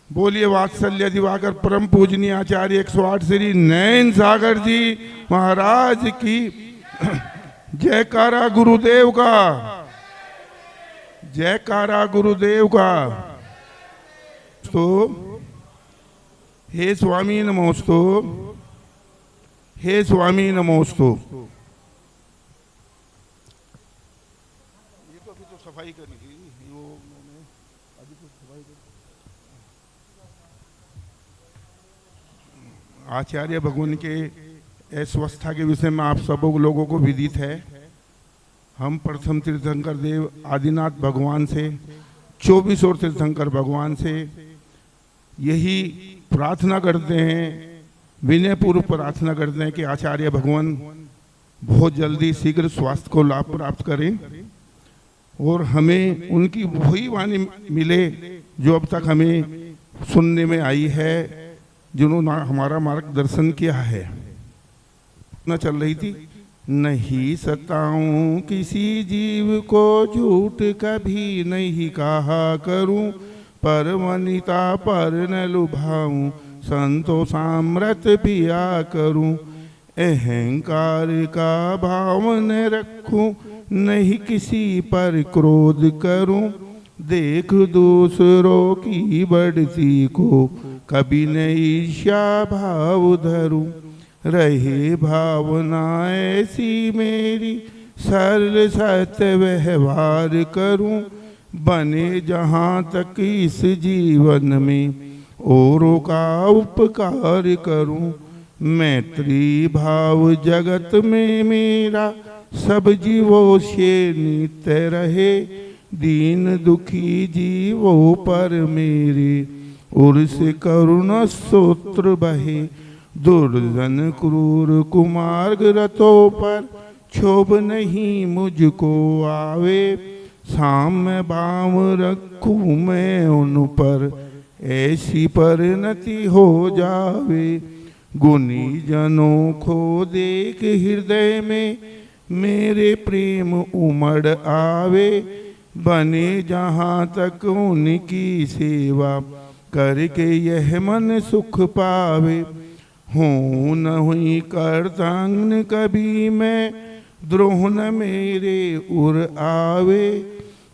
Speaker 3: बोलिए वात्सल्य दिवाकर परम पूजनीय आचार्य 108 श्री नयन सागर जी महाराज की जयकारा गुरुदेव का, जयकारा गुरुदेव का। तो हे स्वामी नमोस्तु, हे स्वामी नमोस्तु। ये तो अभी तो सफाई करनी थी, वो मैंने अभी तो सफाई कर। आचार्य भगवान के अस्वस्थता के विषय में आप सब लोगों को विदित है। हम प्रथम तीर्थंकर देव आदिनाथ भगवान से, 24 और तीर्थंकर भगवान से यही प्रार्थना करते हैं विनयपूर्व प्रार्थना करते हैं कि आचार्य भगवान बहुत जल्दी शीघ्र स्वास्थ्य को लाभ प्राप्त करें और हमें उनकी वही वाणी मिले जो अब तक हमें सुनने में आई है, जिन्होंने हमारा मार्गदर्शन किया है। ना चल रही थी, नहीं सताऊं किसी जीव को झूठ कभी नहीं कहा करूं, पर वनिता पर न लुभाऊं संतो साम्रत पिया करूं, अहंकार का भाव न रखूं नहीं किसी पर क्रोध करूं, देख दूसरों की बढ़ती को कभी न ईर्ष्या भाव धरूं, रहे भावना ऐसी मेरी सरल सत्य व्यवहार करूं, बने जहाँ तक इस जीवन में औरों का उपकार करूं, मैत्री भाव जगत में मेरा सब जीवों से नित्य रहे, दीन दुखी जीवों पर मेरे उर से करुणा सूत्र बहे, दुर्जन क्रूर कुमार्ग रतों पर क्षोभ नहीं मुझको आवे, साम्य भाव रखूं मैं उन पर ऐसी परिणति हो जावे, गुणी जनों को देख हृदय में मेरे प्रेम उमड़ आवे, बने जहाँ तक उनकी सेवा करके यह मन सुख पावे, हूँ न हुई कर्तन कभी मैं द्रोह न मेरे उर आवे,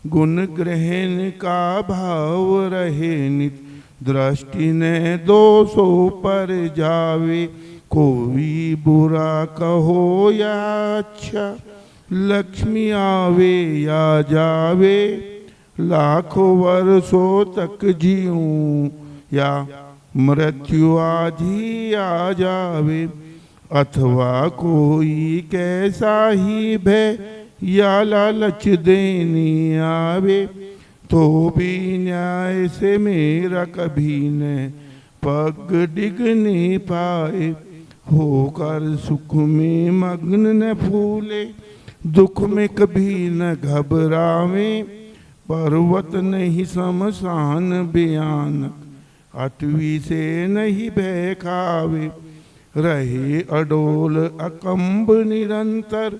Speaker 3: गुण ग्रहण का भाव रहे नित दृष्टि ने दोषों पर जावे, कोई बुरा कहो या अच्छा लक्ष्मी आवे या जावे, लाखों वर्षों तक जीऊं या मृत्यु आज ही आ जावे, अथवा कोई कैसा ही भय या लालच देनी आवे, तो भी न्याय से मेरा कभी न पग डिगने पाए, होकर सुख में मग्न न फूले दुख में कभी न घबरावे, पर्वत नहीं शमशान भयानक अटवी से नहीं भय खावे, रहे अडोल अकंब निरंतर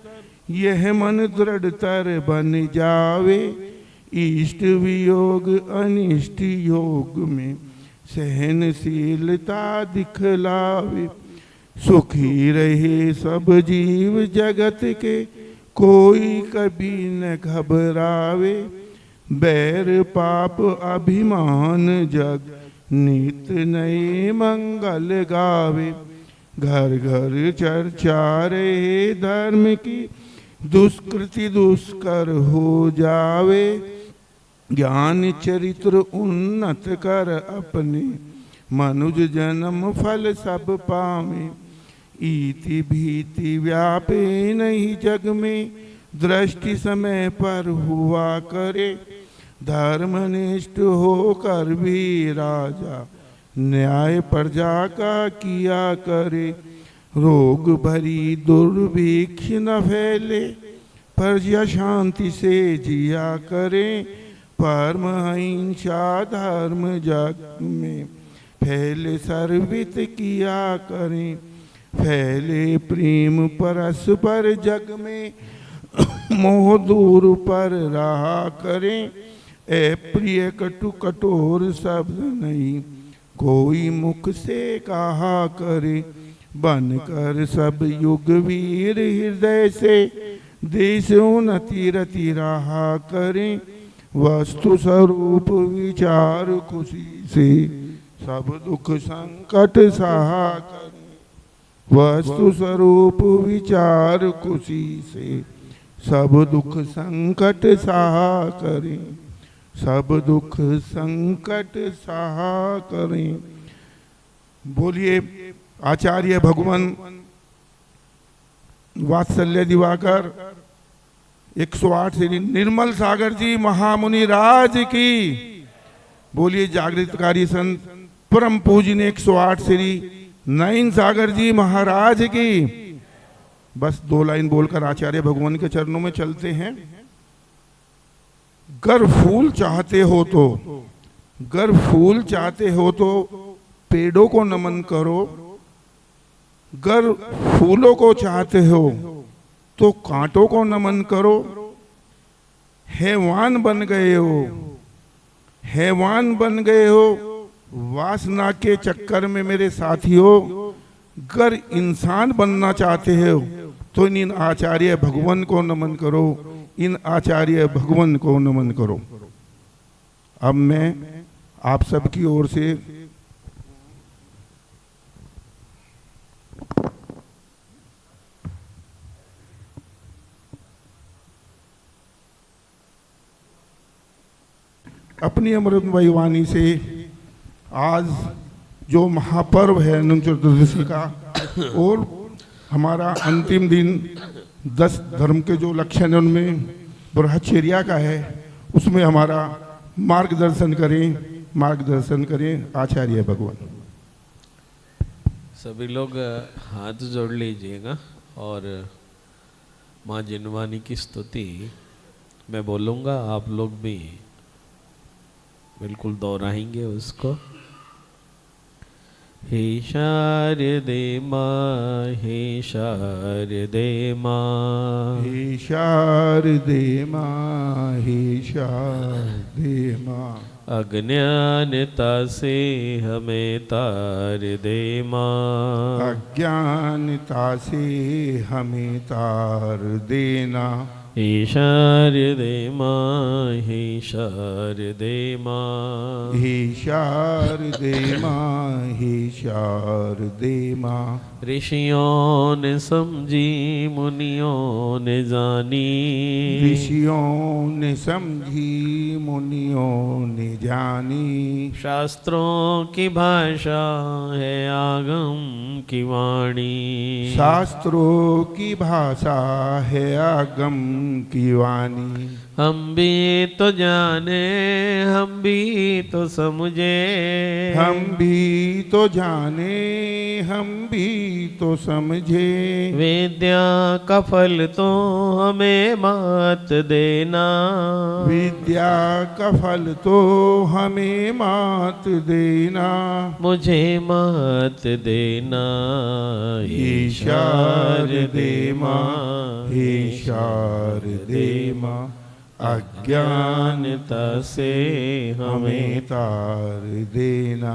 Speaker 3: यह मन दृढ़तर बन जावे, इष्ट वियोग अनिष्ट योग में सहनशीलता दिखलावे, सुखी रहे सब जीव जगत के कोई कभी न घबरावे, बैर पाप अभिमान जग नित नए मंगल गावे, घर घर चर्चा रहे धर्म की दुष्कृति दुष्कर हो जावे, ज्ञान चरित्र उन्नत कर अपने मनुज जन्म फल सब पावे, इति भीति व्यापे नहीं जग में दृष्टि समय पर हुआ करे, धर्मनिष्ठ होकर भी राजा न्याय प्रजा का किया करे, रोग भरी दुर्भिक्ष न फैले प्रजा शांति से जिया करे, परम अहिंसा धर्म जग में फैले सर्वित किया करें, फैले प्रेम परस्पर जग में मोह दूर पर रहा करें, अप्रिय कटु कठोर शब्द नहीं कोई मुख से कहा करे, बनकर सब युग वीर हृदय से देश उन्नति रति रहा करें, वस्तु स्वरूप विचार खुशी से सब दुख संकट सहा करें, वस्तु स्वरूप विचार खुशी से सब दुख संकट सहा करें, सब दुख संकट सहा करें। बोलिए आचार्य भगवान वात्सल्य दिवाकर 108 श्री निर्मल सागर जी महामुनि राज की। बोलिए जागृतकारी संत परम पूजनीय 108 श्री नयन सागर जी महाराज की। बस 2 लाइन बोलकर आचार्य भगवान के चरणों में चलते हैं। गर फूल चाहते हो तो, गर फूल चाहते हो तो पेड़ों को नमन करो, गर फूलों को चाहते हो तो कांटों को नमन करो। हैवान बन गए हो, हैवान बन गए हो वासना के चक्कर में मेरे साथियों। गर इंसान बनना चाहते हो तो इन आचार्य भगवान को नमन करो, इन आचार्य भगवान को नमन करो। अब मैं आप सबकी ओर से अपनी अमृतमयी वाणी से आज जो महापर्व है अनंत चतुर्दशी का और हमारा अंतिम दिन 10 धर्म के जो लक्षण उनमें ब्रह्मचर्या का है, उसमें हमारा मार्गदर्शन करें आचार्य भगवान।
Speaker 4: सभी लोग हाथ जोड़ लीजिएगा और माँ जिनवानी की स्तुति मैं बोलूँगा, आप लोग भी बिल्कुल दोहराएंगे उसको। हे शारदे माँ, हे शारदे माँ,
Speaker 3: हे शारदे माँ, हे शारदे माँ।
Speaker 4: अज्ञानता से हमें तार दे माँ,
Speaker 3: अज्ञानता से हमें तार देना।
Speaker 4: हे शारदे माँ, हे शारदे माँ,
Speaker 3: हे शारदे माँ, हे शारदे माँ।
Speaker 4: ऋषियों ने समझी, मुनियों ने जानी,
Speaker 3: ऋषियों ने समझी, मुनियों ने जानी।
Speaker 4: शास्त्रों की भाषा है आगम की वाणी,
Speaker 3: शास्त्रों की भाषा है आगम की वाणी।
Speaker 4: हम भी तो जाने, हम भी तो समझे,
Speaker 3: हम भी तो जाने, हम भी तो समझे।
Speaker 4: विद्या का फल तो हमें मात देना,
Speaker 3: विद्या का फल तो हमें मात देना।
Speaker 4: मुझे मात देना।
Speaker 3: हे शारदे माँ, हे शारदे माँ। अज्ञानता से हमें तार देना।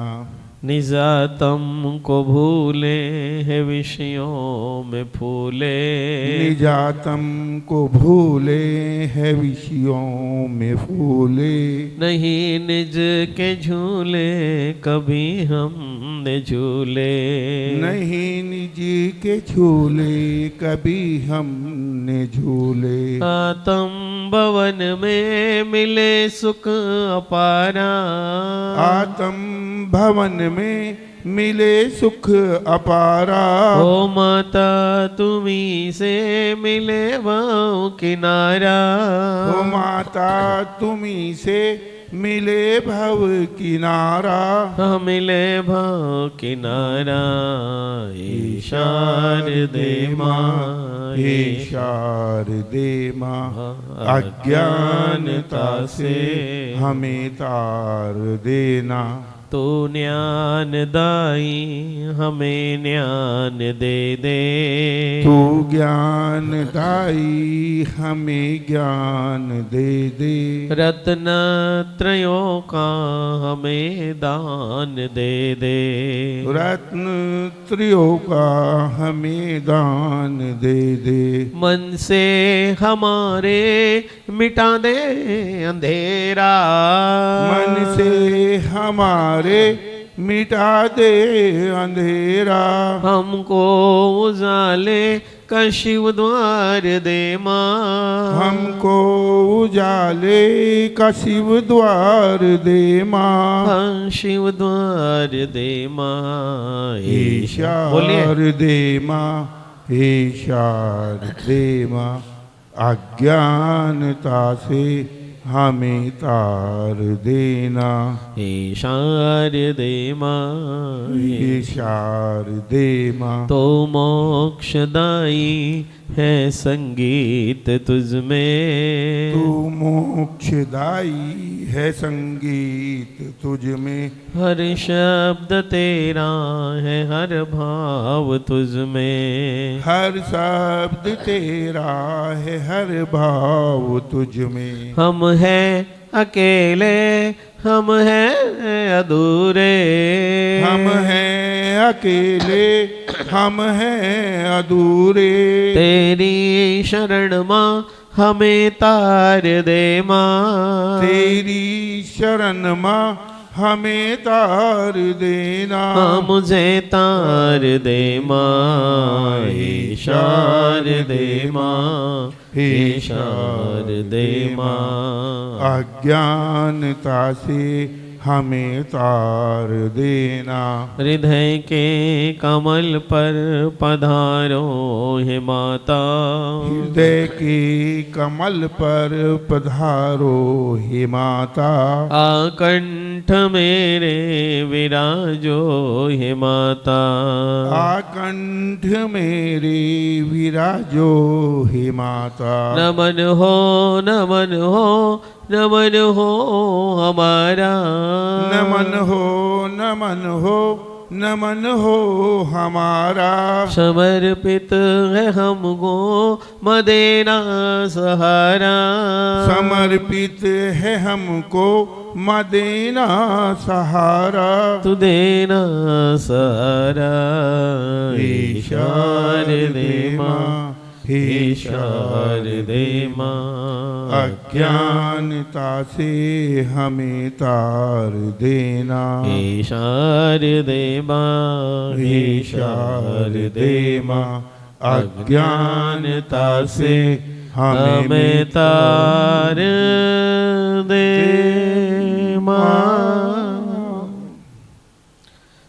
Speaker 4: निजातम को भूले है विषयों में फूले,
Speaker 3: निजातम को भूले है विषयों में फूले।
Speaker 4: नहीं निज के झूले कभी हमने झूले,
Speaker 3: नहीं निज के झूले कभी हमने झूले।
Speaker 4: आत्म भवन में मिले सुख अपारा,
Speaker 3: आत्म भवन में मिले सुख अपारा।
Speaker 4: ओ माता तुम्ही से मिले वो किनारा,
Speaker 3: ओ माता तुम्ही से मिले भव किनारा।
Speaker 4: मिले भव किनारा। हे शारदे माँ,
Speaker 3: हे शारदे माँ। अज्ञानता से हमें तार देना।
Speaker 4: तू ज्ञान दाई हमें ज्ञान दे दे,
Speaker 3: तू ज्ञान दाई हमें ज्ञान दे दे।
Speaker 4: रत्न त्रयों का हमें दान दे दे,
Speaker 3: रत्न त्रयों का हमें दान दे दे।
Speaker 4: मन से हमारे मिटा दे अंधेरा,
Speaker 3: मन से हमारे मिटा दे अंधेरा।
Speaker 4: हमको उजाले का शिव द्वार दे माँ,
Speaker 3: हमको उजाले का शिव द्वार दे माँ।
Speaker 4: हाँ शिव द्वार दे माँ।
Speaker 3: हे शारदे माँ, हे शारदे माँ। अज्ञानता से हमें तार देना।
Speaker 4: हे शारदे माँ,
Speaker 3: हे शारदे माँ,
Speaker 4: तो मोक्षदायी है संगीत तुझ में।
Speaker 3: तू मोक्षदायी है संगीत तुझ में।
Speaker 4: हर शब्द तेरा है हर भाव तुझ में।
Speaker 3: हर शब्द तेरा है हर भाव तुझ में।
Speaker 4: हम हैं अकेले, हम हैं अधूरे,
Speaker 3: हम हैं अकेले, हम हैं अधूरे।
Speaker 4: तेरी शरण माँ हमें तार दे माँ।
Speaker 3: तेरी शरण माँ हमें तार देना।
Speaker 4: हाँ मुझे तार दे माँ, हे शारदे माँ, हे शारदे माँ।
Speaker 3: अज्ञानता से हमें तार देना।
Speaker 4: हृदय के कमल पर पधारो हे माता।
Speaker 3: हृदय के कमल पर पधारो हे माता।
Speaker 4: आकंठ मेरे विराजो हे माता।
Speaker 3: आकंठ मेरे विराजो हे माता।
Speaker 4: नमन हो, नमन हो, नमन हो हमारा।
Speaker 3: नमन हो, नमन हो, नमन हो हमारा।
Speaker 4: समर्पित है हमको मदेना सहारा।
Speaker 3: समर्पित है हमको मदेना सहारा।
Speaker 4: तू देना सहारा,
Speaker 3: हे शारदे माँ, हे
Speaker 4: शारदे माँ।
Speaker 3: अज्ञानता से हमें तार देना।
Speaker 4: हे शारदे माँ,
Speaker 3: हे शारदे माँ, अज्ञानता से हमें
Speaker 4: तार दे माँ।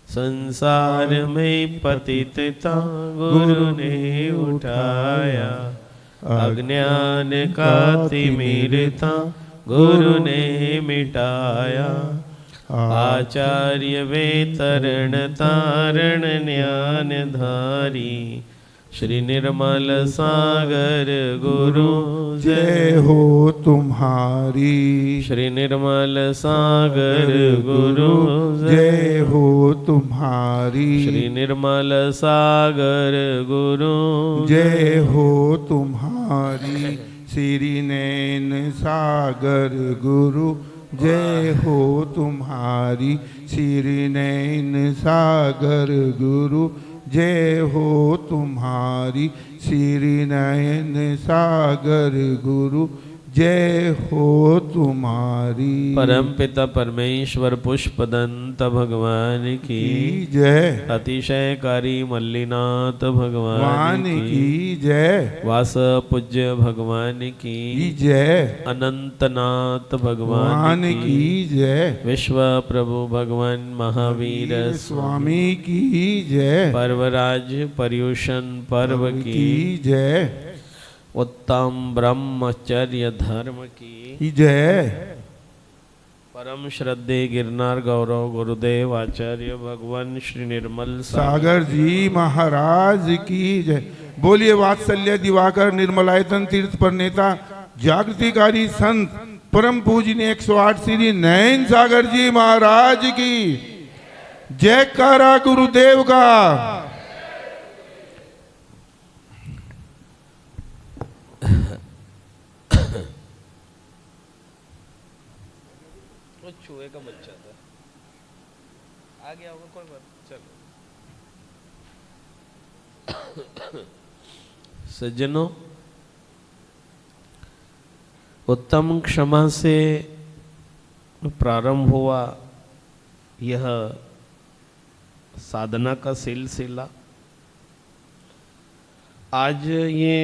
Speaker 4: संसार में पतितता गुरु ने उठाया। अज्ञान का तिमिरता गुरु ने मिटाया। आचार्य वे तरण तारण ज्ञान धारी। श्री निर्मल सागर गुरु
Speaker 3: जय हो तुम्हारी।
Speaker 4: श्री निर्मल सागर गुरु
Speaker 3: जय हो तुम्हारी।
Speaker 4: श्री निर्मल सागर गुरु
Speaker 3: जय हो तुम्हारी। श्री नैन सागर गुरु जय हो तुम्हारी। श्री नैन सागर गुरु जय हो तुम्हारी। श्री नयन सागर गुरु जय हो तुम्हारी।
Speaker 4: परम पिता परमेश्वर पुष्पदंत भगवान की
Speaker 3: जय।
Speaker 4: अतिशयकारी मल्लीनाथ भगवान
Speaker 3: की जय।
Speaker 4: वास पूज्य भगवान की
Speaker 3: जय।
Speaker 4: अनंतनाथ भगवान
Speaker 3: की जय।
Speaker 4: विश्व प्रभु भगवान महावीर
Speaker 3: स्वामी की जय।
Speaker 4: पर्वराज पर्युषण पर्व की
Speaker 3: जय।
Speaker 4: उत्तम ब्रह्मचर्य धर्म की
Speaker 3: जय।
Speaker 4: परम श्रद्धे गिरनार गौरव गुरुदेव आचार्य भगवान श्री निर्मल
Speaker 3: सागर जी महाराज की जय। बोलिए वात्सल्य दिवाकर निर्मलायतन तीर्थ पर नेता जागृतिकारी संत परम पूजनीय 108 श्री नयन सागर जी महाराज की जयकारा गुरुदेव का।
Speaker 4: चूहे का बच्चा था, आ गया होगा, कोई बात। चलो सज्जनों, उत्तम क्षमा से प्रारंभ हुआ यह साधना का सिलसिला। आज ये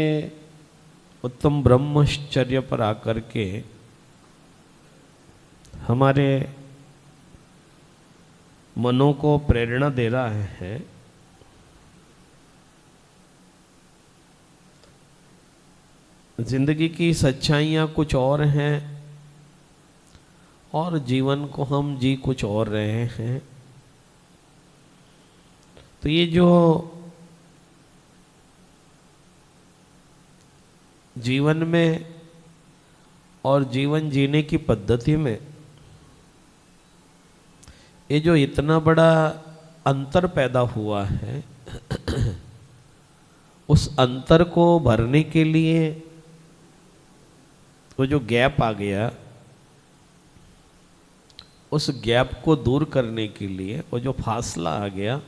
Speaker 4: उत्तम ब्रह्मचर्य पर आकर के हमारे मनों को प्रेरणा दे रहा है जिंदगी की सच्चाइयाँ कुछ और हैं और जीवन को हम जी कुछ और रहे हैं। तो ये जो जीवन में और जीवन जीने की पद्धति में ये जो इतना बड़ा अंतर पैदा हुआ है, उस अंतर को भरने के लिए वो जो गैप आ गया, उस गैप को दूर करने के लिए वो जो फासला आ गया,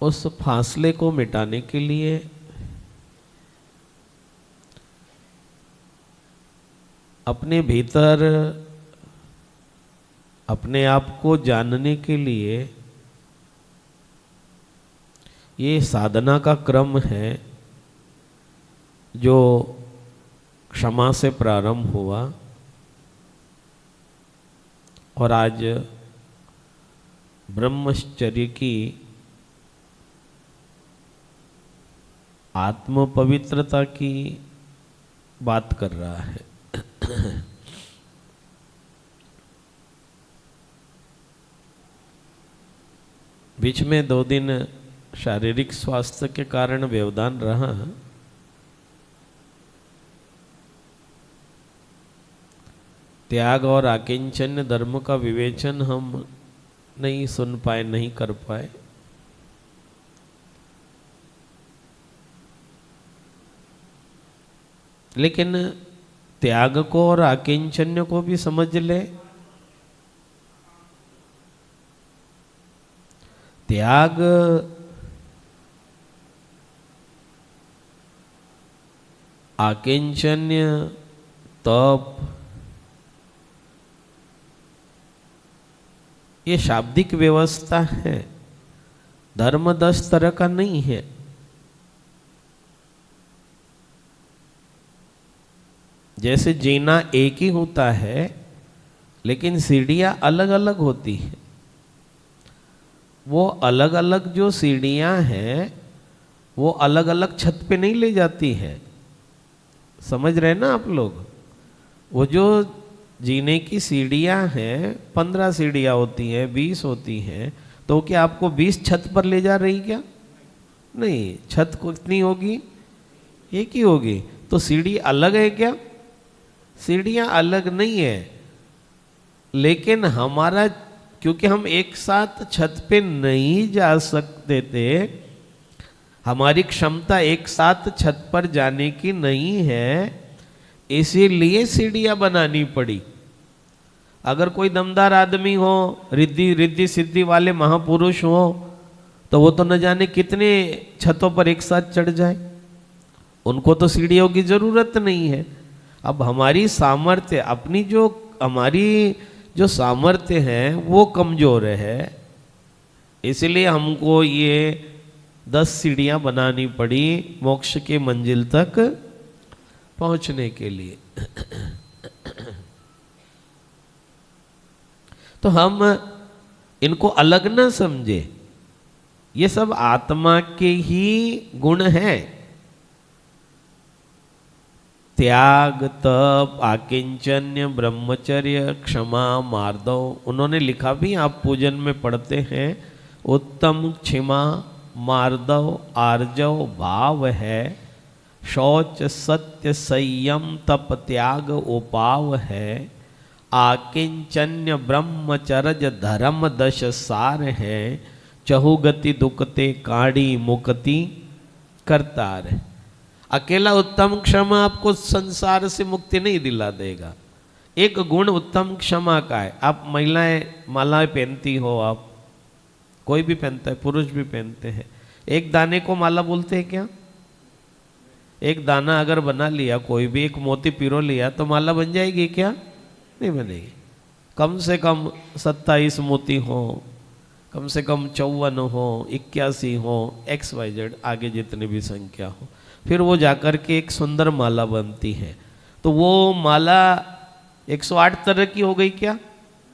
Speaker 4: उस फासले को मिटाने के लिए अपने भीतर अपने आप को जानने के लिए ये साधना का क्रम है जो क्षमा से प्रारंभ हुआ और आज ब्रह्मचर्य की आत्म पवित्रता की बात कर रहा है। बीच में 2 दिन शारीरिक स्वास्थ्य के कारण व्यवधान रहा। त्याग और आकिंचन्य धर्म का विवेचन हम नहीं सुन पाए, नहीं कर पाए। लेकिन त्याग को और आकिंचन्य को भी समझ ले। त्याग आकिंचन्य तप ये शाब्दिक व्यवस्था है, धर्म 10 तरह का नहीं है। जैसे जीना एक ही होता है लेकिन सीढ़ियां अलग अलग होती हैं। वो अलग अलग जो सीढ़ियां हैं वो अलग अलग छत पे नहीं ले जाती हैं। समझ रहे ना आप लोग? वो जो जीने की सीढ़ियां हैं, 15 सीढ़ियां होती हैं, 20 होती हैं, तो क्या आपको 20 छत पर ले जा रही क्या? नहीं, छत कितनी होगी? एक ही होगी। तो सीढ़ी अलग है क्या? सीढ़ियां अलग नहीं है, लेकिन हमारा, क्योंकि हम एक साथ छत पे नहीं जा सकते थे, हमारी क्षमता एक साथ छत पर जाने की नहीं है, इसीलिए सीढ़ियां बनानी पड़ी। अगर कोई दमदार आदमी हो, रिद्धि सिद्धि वाले महापुरुष हो, तो वो तो न जाने कितने छतों पर एक साथ चढ़ जाए, उनको तो सीढ़ियों की जरूरत नहीं है। अब हमारी सामर्थ्य, अपनी जो हमारी जो सामर्थ्य है वो कमजोर है, इसलिए हमको ये 10 सीढ़ियां बनानी पड़ी मोक्ष के मंजिल तक पहुंचने के लिए। तो हम इनको अलग ना समझे, ये सब आत्मा के ही गुण हैं। त्याग, तप, आकिंचन्य, ब्रह्मचर्य, क्षमा, मार्दव, उन्होंने लिखा भी, आप पूजन में पढ़ते हैं, उत्तम क्षमा, मार्दव, आर्जव, भाव है, शौच, सत्य, संयम, तप, त्याग, उपाव है, आकिंचन्य, ब्रह्मचर्य, धर्म 10 सार है, चहुगति दुखते काढ़ी मुक्ति करतार। अकेला उत्तम क्षमा आपको संसार से मुक्ति नहीं दिला देगा। एक गुण उत्तम क्षमा का है। आप महिलाएं मालाएं पहनती हो, आप कोई भी पहनता है, पुरुष भी पहनते हैं। एक दाने को माला बोलते हैं क्या? एक दाना अगर बना लिया, कोई भी एक मोती पिरो लिया, तो माला बन जाएगी क्या? नहीं बनेगी। कम से कम 27 मोती हो, कम से कम 54 हो, 81 हो, XYZ आगे जितनी भी संख्या हो, फिर वो जाकर के एक सुंदर माला बनती है। तो वो माला 108 तरह की हो गई क्या?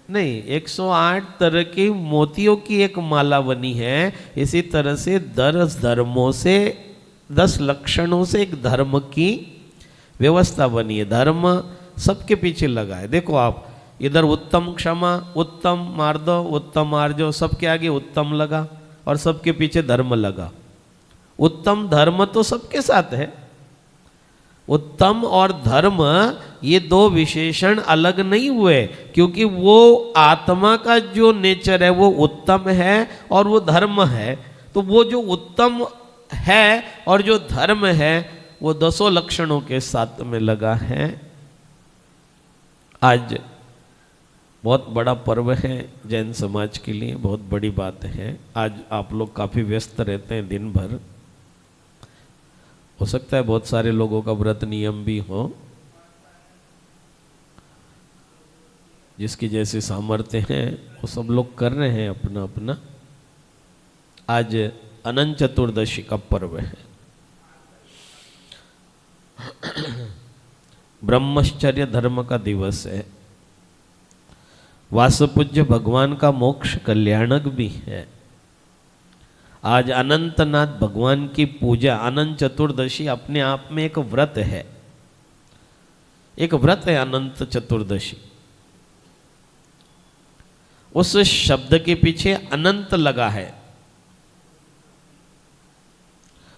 Speaker 4: नहीं, 108 तरह के मोतियों की एक माला बनी है। इसी तरह से 10 धर्मों से, 10 लक्षणों से एक धर्म की व्यवस्था बनी है। धर्म सबके पीछे लगा है। देखो आप, इधर उत्तम क्षमा, उत्तम मार्दो, उत्तम आर्जो, सबके आगे उत्तम लगा और सबके पीछे धर्म लगा। उत्तम धर्म तो सबके साथ है। उत्तम और धर्म ये दो विशेषण अलग नहीं हुए, क्योंकि वो आत्मा का जो नेचर है वो उत्तम है और वो धर्म है। तो वो जो उत्तम है और जो धर्म है वो 10 लक्षणों के साथ में लगा है। आज बहुत बड़ा पर्व है जैन समाज के लिए, बहुत बड़ी बात है। आज आप लोग काफ़ी व्यस्त रहते हैं दिन भर, हो सकता है बहुत सारे लोगों का व्रत नियम भी हो, जिसकी जैसी सामर्थ्य है वो सब लोग कर रहे हैं अपना अपना। आज अनंत चतुर्दशी का पर्व है। ब्रह्मचर्य धर्म का दिवस है। वासुपूज्य भगवान का मोक्ष कल्याणक भी है। आज अनंतनाथ भगवान की पूजा, अनंत चतुर्दशी अपने आप में एक व्रत है। एक व्रत है अनंत चतुर्दशी। उस शब्द के पीछे अनंत लगा है।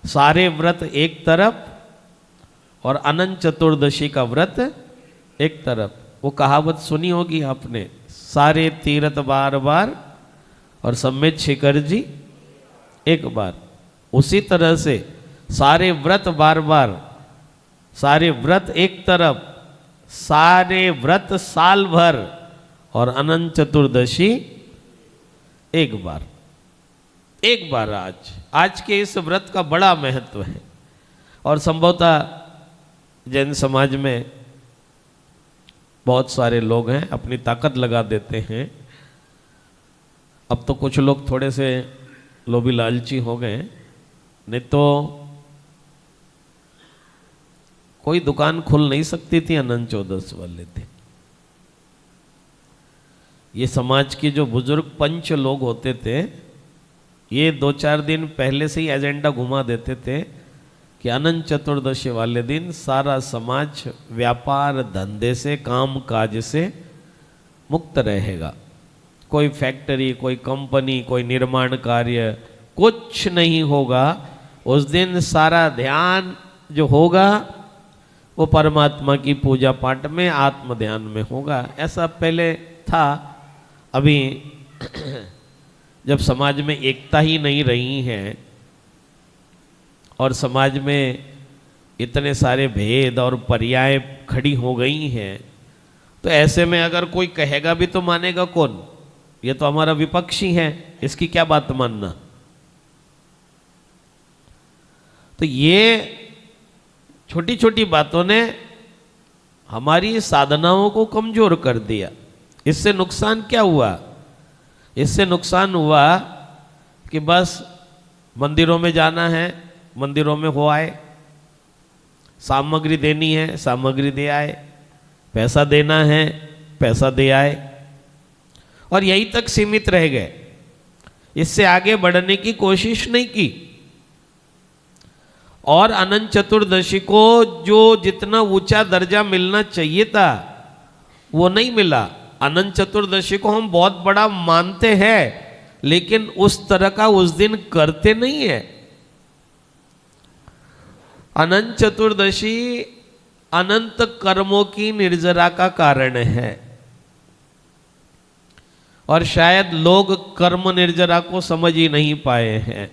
Speaker 4: सारे व्रत एक तरफ और अनंत चतुर्दशी का व्रत एक तरफ। वो कहावत सुनी होगी आपने, सारे तीर्थ बार बार और समेत शिखर जी एक बार। उसी तरह से सारे व्रत बार बार, सारे व्रत एक तरफ, सारे व्रत साल भर और अनंत चतुर्दशी एक बार। एक बार आज के इस व्रत का बड़ा महत्व है। और संभवतः जैन समाज में बहुत सारे लोग हैं अपनी ताकत लगा देते हैं। अब तो कुछ लोग थोड़े से लोभी लालची हो गए, नहीं तो कोई दुकान खुल नहीं सकती थी अनंत चतुर्दशी वाले दिन। ये समाज के जो बुजुर्ग पंच लोग होते थे, ये 2-4 दिन पहले से ही एजेंडा घुमा देते थे कि अनंत चतुर्दशी वाले दिन सारा समाज व्यापार धंधे से, काम काज से मुक्त रहेगा। कोई फैक्ट्री, कोई कंपनी, कोई निर्माण कार्य कुछ नहीं होगा। उस दिन सारा ध्यान जो होगा वो परमात्मा की पूजा पाठ में, आत्म ध्यान में होगा। ऐसा पहले था। अभी जब समाज में एकता ही नहीं रही है और समाज में इतने सारे भेद और पर्याय खड़ी हो गई हैं, तो ऐसे में अगर कोई कहेगा भी तो मानेगा कौन? ये तो हमारा विपक्षी है, इसकी क्या बात मानना। तो ये छोटी छोटी बातों ने हमारी साधनाओं को कमजोर कर दिया। इससे नुकसान क्या हुआ? इससे नुकसान हुआ कि बस मंदिरों में जाना है, मंदिरों में हो आए, सामग्री देनी है, सामग्री दे आए, पैसा देना है, पैसा दे आए, और यहीं तक सीमित रह गए। इससे आगे बढ़ने की कोशिश नहीं की। और अनंत चतुर्दशी को जो जितना ऊंचा दर्जा मिलना चाहिए था वो नहीं मिला। अनंत चतुर्दशी को हम बहुत बड़ा मानते हैं, लेकिन उस तरह का उस दिन करते नहीं है। अनंत चतुर्दशी अनंत कर्मों की निर्जरा का कारण है। और शायद लोग कर्म निर्जरा को समझ ही नहीं पाए हैं,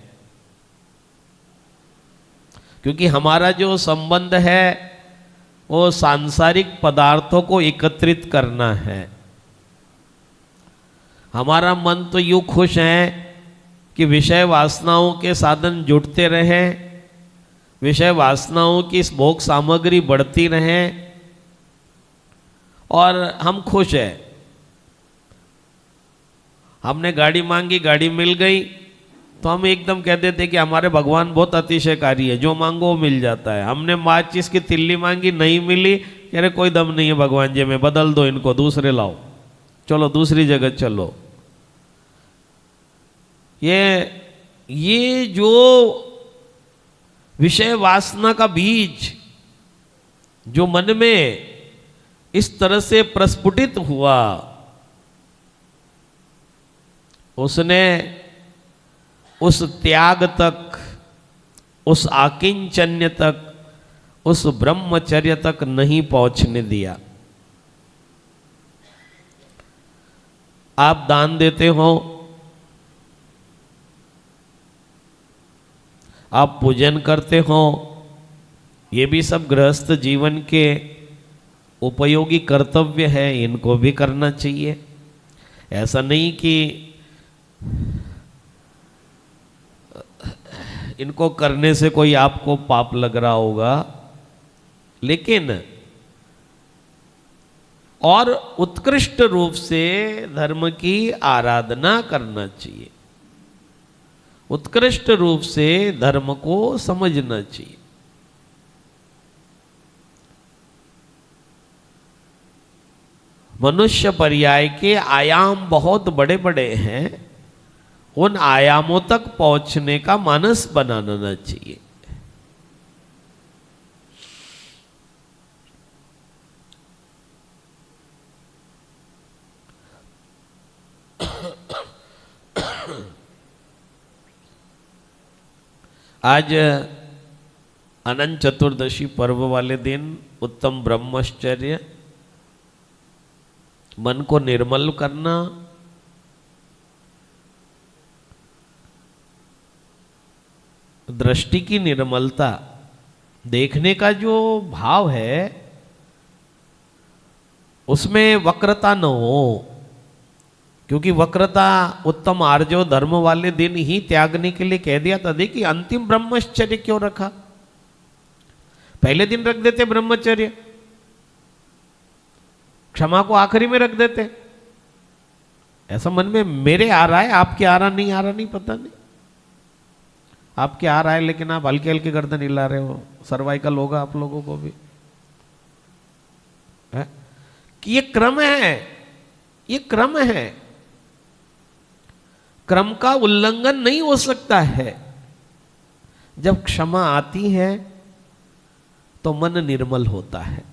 Speaker 4: क्योंकि हमारा जो संबंध है वो सांसारिक पदार्थों को एकत्रित करना है। हमारा मन तो यूं खुश है कि विषय वासनाओं के साधन जुटते रहें, विषय वासनाओं की भोग सामग्री बढ़ती रहे और हम खुश हैं। हमने गाड़ी मांगी, गाड़ी मिल गई, तो हम एकदम कह देते कि हमारे भगवान बहुत अतिशयकारी है, जो मांगो वो मिल जाता है। हमने माचिस की तिल्ली मांगी, नहीं मिली, कह रहे कोई दम नहीं है भगवान जी में, बदल दो इनको, दूसरे लाओ, चलो दूसरी जगह चलो। ये जो विषय वासना का बीज जो मन में इस तरह से प्रस्फुटित हुआ, उसने उस त्याग तक, उस आकिंचन्य तक, उस ब्रह्मचर्य तक नहीं पहुंचने दिया। आप दान देते हो, आप पूजन करते हो, ये भी सब गृहस्थ जीवन के उपयोगी कर्तव्य है, इनको भी करना चाहिए। ऐसा नहीं कि इनको करने से कोई आपको पाप लग रहा होगा, लेकिन और उत्कृष्ट रूप से धर्म की आराधना करना चाहिए, उत्कृष्ट रूप से धर्म को समझना चाहिए। मनुष्य पर्याय के आयाम बहुत बड़े बड़े हैं, उन आयामों तक पहुंचने का मानस बनाना चाहिए। आज अनंत चतुर्दशी पर्व वाले दिन उत्तम ब्रह्मचर्य, मन को निर्मल करना, दृष्टि की निर्मलता, देखने का जो भाव है उसमें वक्रता न हो, क्योंकि वक्रता उत्तम आर्जो धर्म वाले दिन ही त्यागने के लिए कह दिया था। देखिए अंतिम ब्रह्मचर्य क्यों रखा, पहले दिन रख देते ब्रह्मचर्य, क्षमा को आखिरी में रख देते। ऐसा मन में मेरे आ रहा है, आपके आ रहा नहीं, आ रहा नहीं पता नहीं, आपके आ रहा है लेकिन आप हल्के हल्के गर्दन हिला रहे हो, सर्वाइकल होगा आप लोगों को भी है? कि ये क्रम है, ये क्रम है, क्रम का उल्लंघन नहीं हो सकता है। जब क्षमा आती है तो मन निर्मल होता है,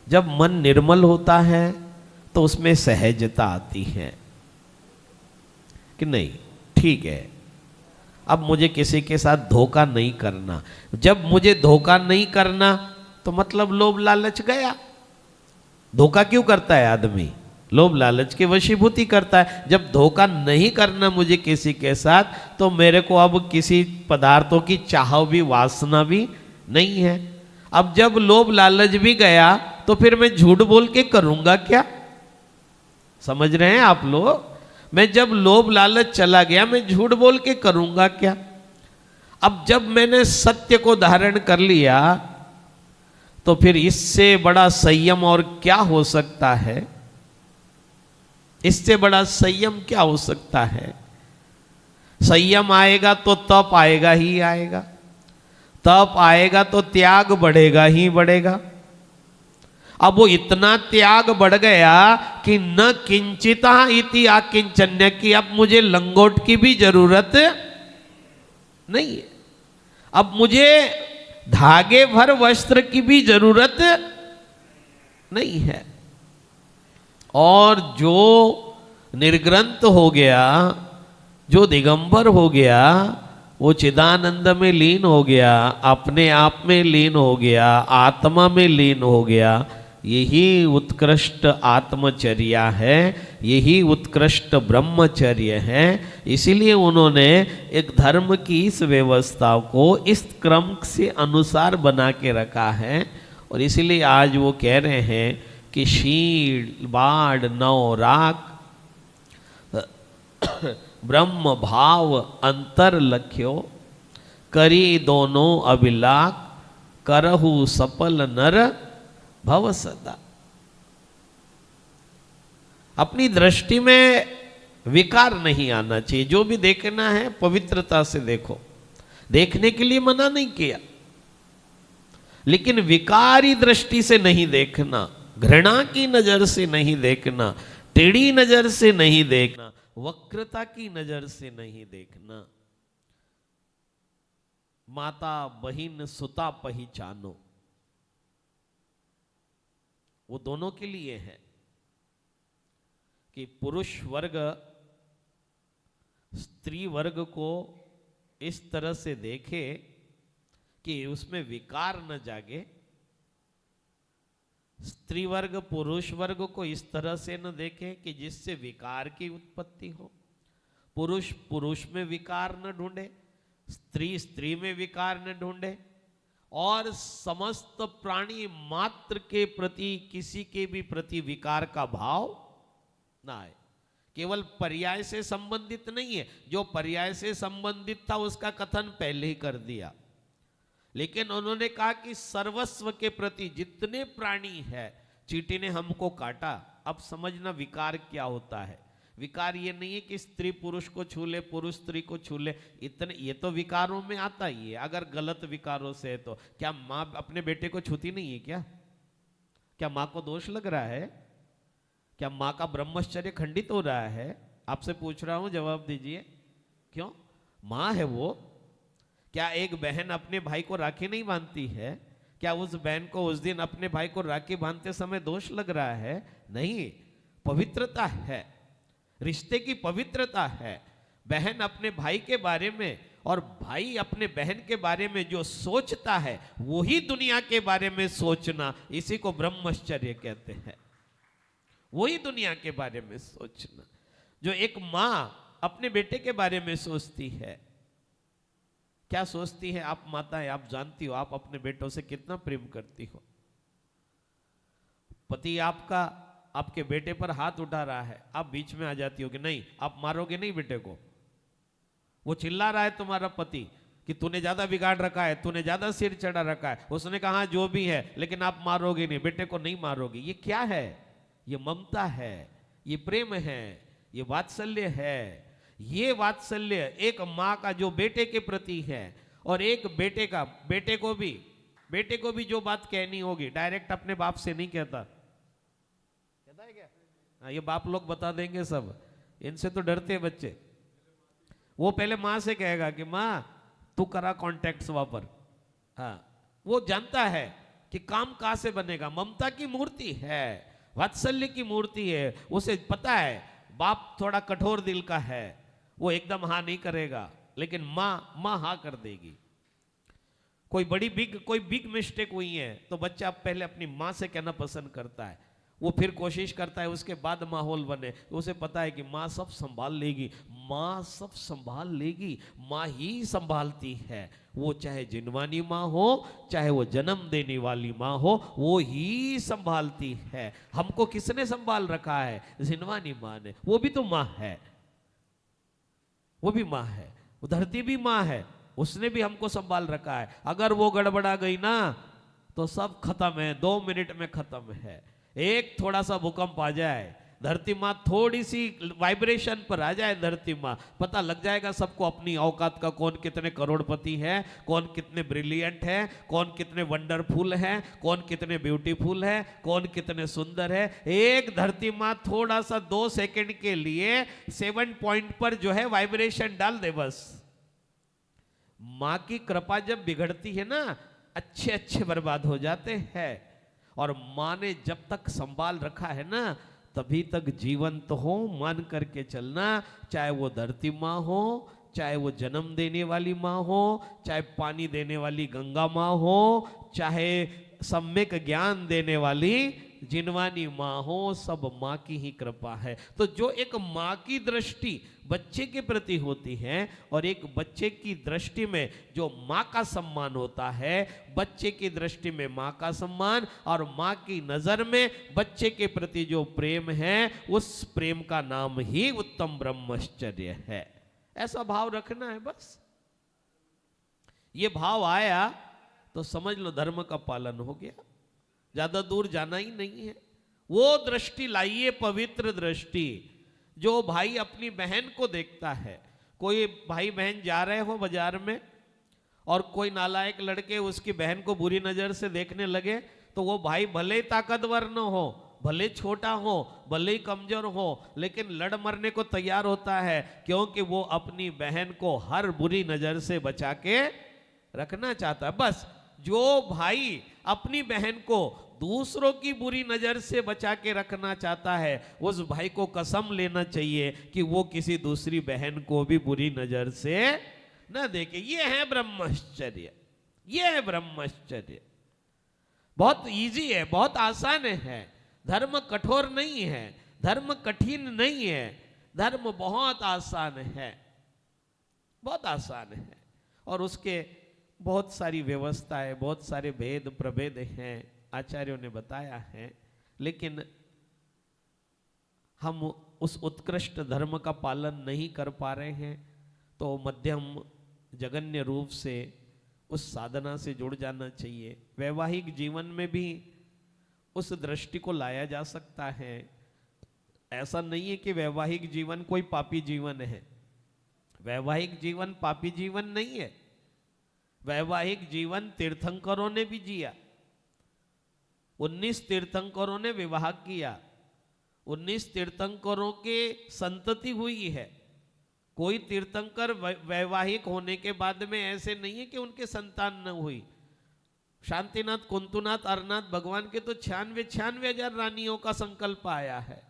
Speaker 4: जब मन निर्मल होता है तो उसमें सहजता आती है कि नहीं ठीक है, अब मुझे किसी के साथ धोखा नहीं करना। जब मुझे धोखा नहीं करना तो मतलब लोभ लालच गया। धोखा क्यों करता है आदमी? लोभ लालच की वशीभूति करता है। जब धोखा नहीं करना मुझे किसी के साथ, तो मेरे को अब किसी पदार्थों की चाह भी, वासना भी नहीं है। अब जब लोभ लालच भी गया तो फिर मैं झूठ बोल के करूंगा क्या? समझ रहे हैं आप लोग? मैं जब लोभ लालच चला गया, मैं झूठ बोल के करूंगा क्या? अब जब मैंने सत्य को धारण कर लिया तो फिर इससे बड़ा संयम और क्या हो सकता है? इससे बड़ा संयम क्या हो सकता है? संयम आएगा तो तप आएगा ही आएगा, तप आएगा तो त्याग बढ़ेगा ही बढ़ेगा। अब वो इतना त्याग बढ़ गया कि न किंचिता इति आकिंचन्य, की अब मुझे लंगोट की भी जरूरत नहीं है, अब मुझे धागे भर वस्त्र की भी जरूरत नहीं है। और जो निर्ग्रंथ हो गया, जो दिगंबर हो गया, वो चिदानंद में लीन हो गया, अपने आप में लीन हो गया, आत्मा में लीन हो गया। यही उत्कृष्ट आत्मचर्या है, यही उत्कृष्ट ब्रह्मचर्य है। इसीलिए उन्होंने एक धर्म की इस व्यवस्था को इस क्रम से अनुसार बना के रखा है। और इसीलिए आज वो कह रहे हैं कि शील बाढ़ नौ राख ब्रह्म भाव अंतर लख्यो, करी दोनों अभिलाख, करहु सफल नर भव सदा। अपनी दृष्टि में विकार नहीं आना चाहिए। जो भी देखना है पवित्रता से देखो, देखने के लिए मना नहीं किया, लेकिन विकारी दृष्टि से नहीं देखना, घृणा की नजर से नहीं देखना, टेढ़ी नजर से नहीं देखना, वक्रता की नजर से नहीं देखना। माता बहिन सुता पहचानो, वो दोनों के लिए है कि पुरुष वर्ग स्त्री वर्ग को इस तरह से देखे कि उसमें विकार न जागे, स्त्री वर्ग पुरुष वर्ग को इस तरह से न देखे कि जिससे विकार की उत्पत्ति हो, पुरुष पुरुष में विकार न ढूंढे, स्त्री स्त्री में विकार न ढूंढे, और समस्त प्राणी मात्र के प्रति किसी के भी प्रति विकार का भाव ना आए। केवल पर्याय से संबंधित नहीं है, जो पर्याय से संबंधित था उसका कथन पहले ही कर दिया, लेकिन उन्होंने कहा कि सर्वस्व के प्रति जितने प्राणी है, चींटी ने हमको काटा, अब समझना विकार क्या होता है। विकार ये नहीं है कि स्त्री पुरुष को छू ले, पुरुष स्त्री को छू ले, इतने ये तो विकारों में आता ही है। अगर गलत विकारों से है तो क्या माँ अपने बेटे को छूती नहीं है क्या? क्या माँ को दोष लग रहा है? क्या माँ का ब्रह्मचर्य खंडित हो रहा है? आपसे पूछ रहा हूं, जवाब दीजिए। क्यों? माँ है वो। क्या एक बहन अपने भाई को राखी नहीं बांधती है? क्या उस बहन को उस दिन अपने भाई को राखी बांधते समय दोष लग रहा है? नहीं, पवित्रता है, रिश्ते की पवित्रता है। बहन अपने भाई के बारे में और भाई अपने बहन के बारे में जो सोचता है वही दुनिया के बारे में सोचना, इसी को ब्रह्मचर्य कहते हैं। वही दुनिया के बारे में सोचना। जो एक माँ अपने बेटे के बारे में सोचती है, क्या सोचती है? आप माताएं, आप जानती हो आप अपने बेटों से कितना प्रेम करती हो। पति आपका आपके बेटे पर हाथ उठा रहा है, आप बीच में आ जाती हो कि नहीं, आप मारोगे नहीं बेटे को। वो चिल्ला रहा है तुम्हारा पति कि तूने ज्यादा बिगाड़ रखा है, तूने ज्यादा सिर चढ़ा रखा है। उसने कहा जो भी है, लेकिन आप मारोगे नहीं, बेटे को नहीं मारोगे। ये क्या है? ये ममता है, ये प्रेम है, ये वात्सल्य है। ये वात्सल्य एक माँ का जो बेटे के प्रति है, और एक बेटे का बेटे को भी जो बात कहनी होगी डायरेक्ट अपने बाप से नहीं कहता है क्या? हाँ, ये बाप लोग बता देंगे सब, इनसे तो डरते हैं बच्चे। वो पहले माँ से कहेगा कि माँ तू करा कॉन्टैक्ट्स वापर। हाँ, वो जानता है कि काम कहाँ से बनेगा। ममता की मूर्ति है, वात्सल्य की मूर्ति है। उसे पता है बाप थोड़ा कठोर दिल का है, वो एकदम हाँ नहीं करेगा, लेकिन माँ हाँ कर देगी। कोई बिग मिस्टेक हुई है तो बच्चा पहले अपनी माँ से कहना पसंद करता है, वो फिर कोशिश करता है उसके बाद माहौल बने। उसे पता है कि माँ सब संभाल लेगी, माँ सब संभाल लेगी, माँ ही संभालती है। वो चाहे जिनवानी माँ हो, चाहे वो जन्म देने वाली माँ हो, वो ही संभालती है। हमको किसने संभाल रखा है? जिनवानी माँ ने। वो भी तो माँ है, वो भी माँ है, वो धरती भी माँ है, उसने भी हमको संभाल रखा है। अगर वो गड़बड़ा गई ना तो सब खत्म है, 2 मिनट में खत्म है। एक थोड़ा सा भूकंप आ जाए, धरती माँ थोड़ी सी वाइब्रेशन पर आ जाए, धरती माँ पता लग जाएगा सबको अपनी औकात का। कौन कितने करोड़पति है, कौन कितने ब्रिलियंट है, कौन कितने वंडरफुल है, कौन कितने ब्यूटीफुल है, कौन कितने सुंदर है। एक धरती माँ थोड़ा सा 2 सेकंड के लिए 7 पॉइंट पर जो है वाइब्रेशन डाल दे बस। माँ की कृपा जब बिगड़ती है ना, अच्छे बर्बाद हो जाते हैं। और माँ ने जब तक संभाल रखा है ना, तभी तक जीवंत हो मान करके चलना। चाहे वो धरती माँ हो, चाहे वो जन्म देने वाली माँ हो, चाहे पानी देने वाली गंगा माँ हो, चाहे सम्यक ज्ञान देने वाली जिनवानी माँ हो, सब माँ की ही कृपा है। तो जो एक माँ की दृष्टि बच्चे के प्रति होती है, और एक बच्चे की दृष्टि में जो माँ का सम्मान होता है, बच्चे की दृष्टि में माँ का सम्मान, और माँ की नजर में बच्चे के प्रति जो प्रेम है, उस प्रेम का नाम ही उत्तम ब्रह्मचर्य है। ऐसा भाव रखना है बस। ये भाव आया तो समझ लो धर्म का पालन हो गया, ज्यादा दूर जाना ही नहीं है। वो दृष्टि लाइए, पवित्र दृष्टि, जो भाई अपनी बहन को देखता है। कोई भाई बहन जा रहे हो बाजार में और कोई नालायक लड़के उसकी बहन को बुरी नजर से देखने लगे, तो वो भाई भले ही ताकतवर न हो, भले छोटा हो, भले ही कमजोर हो, लेकिन लड़ मरने को तैयार होता है, क्योंकि वो अपनी बहन को हर बुरी नजर से बचा के रखना चाहता है। बस जो भाई अपनी बहन को दूसरों की बुरी नजर से बचा के रखना चाहता है, उस भाई को कसम लेना चाहिए कि वो किसी दूसरी बहन को भी बुरी नजर से न देखे। ये है ब्रह्मचर्य, ये है ब्रह्मचर्य। बहुत इजी है, बहुत आसान है। धर्म कठोर नहीं है, धर्म कठिन नहीं है, धर्म बहुत आसान है, बहुत आसान है। और उसके बहुत सारी व्यवस्था है, बहुत सारे भेद प्रभेद हैं, आचार्यों ने बताया है। लेकिन हम उस उत्कृष्ट धर्म का पालन नहीं कर पा रहे हैं, तो मध्यम जगन्य रूप से उस साधना से जुड़ जाना चाहिए। वैवाहिक जीवन में भी उस दृष्टि को लाया जा सकता है। ऐसा नहीं है कि वैवाहिक जीवन कोई पापी जीवन है। वैवाहिक जीवन पापी जीवन नहीं है। वैवाहिक जीवन तीर्थंकरों ने भी जिया। 19 तीर्थंकरों ने विवाह किया, 19 तीर्थंकरों के संतति हुई है। कोई तीर्थंकर वैवाहिक होने के बाद में ऐसे नहीं है कि उनके संतान न हुई। शांतिनाथ, कुंतुनाथ, अरनाथ भगवान के तो 96 हजार रानियों का संकल्प आया है।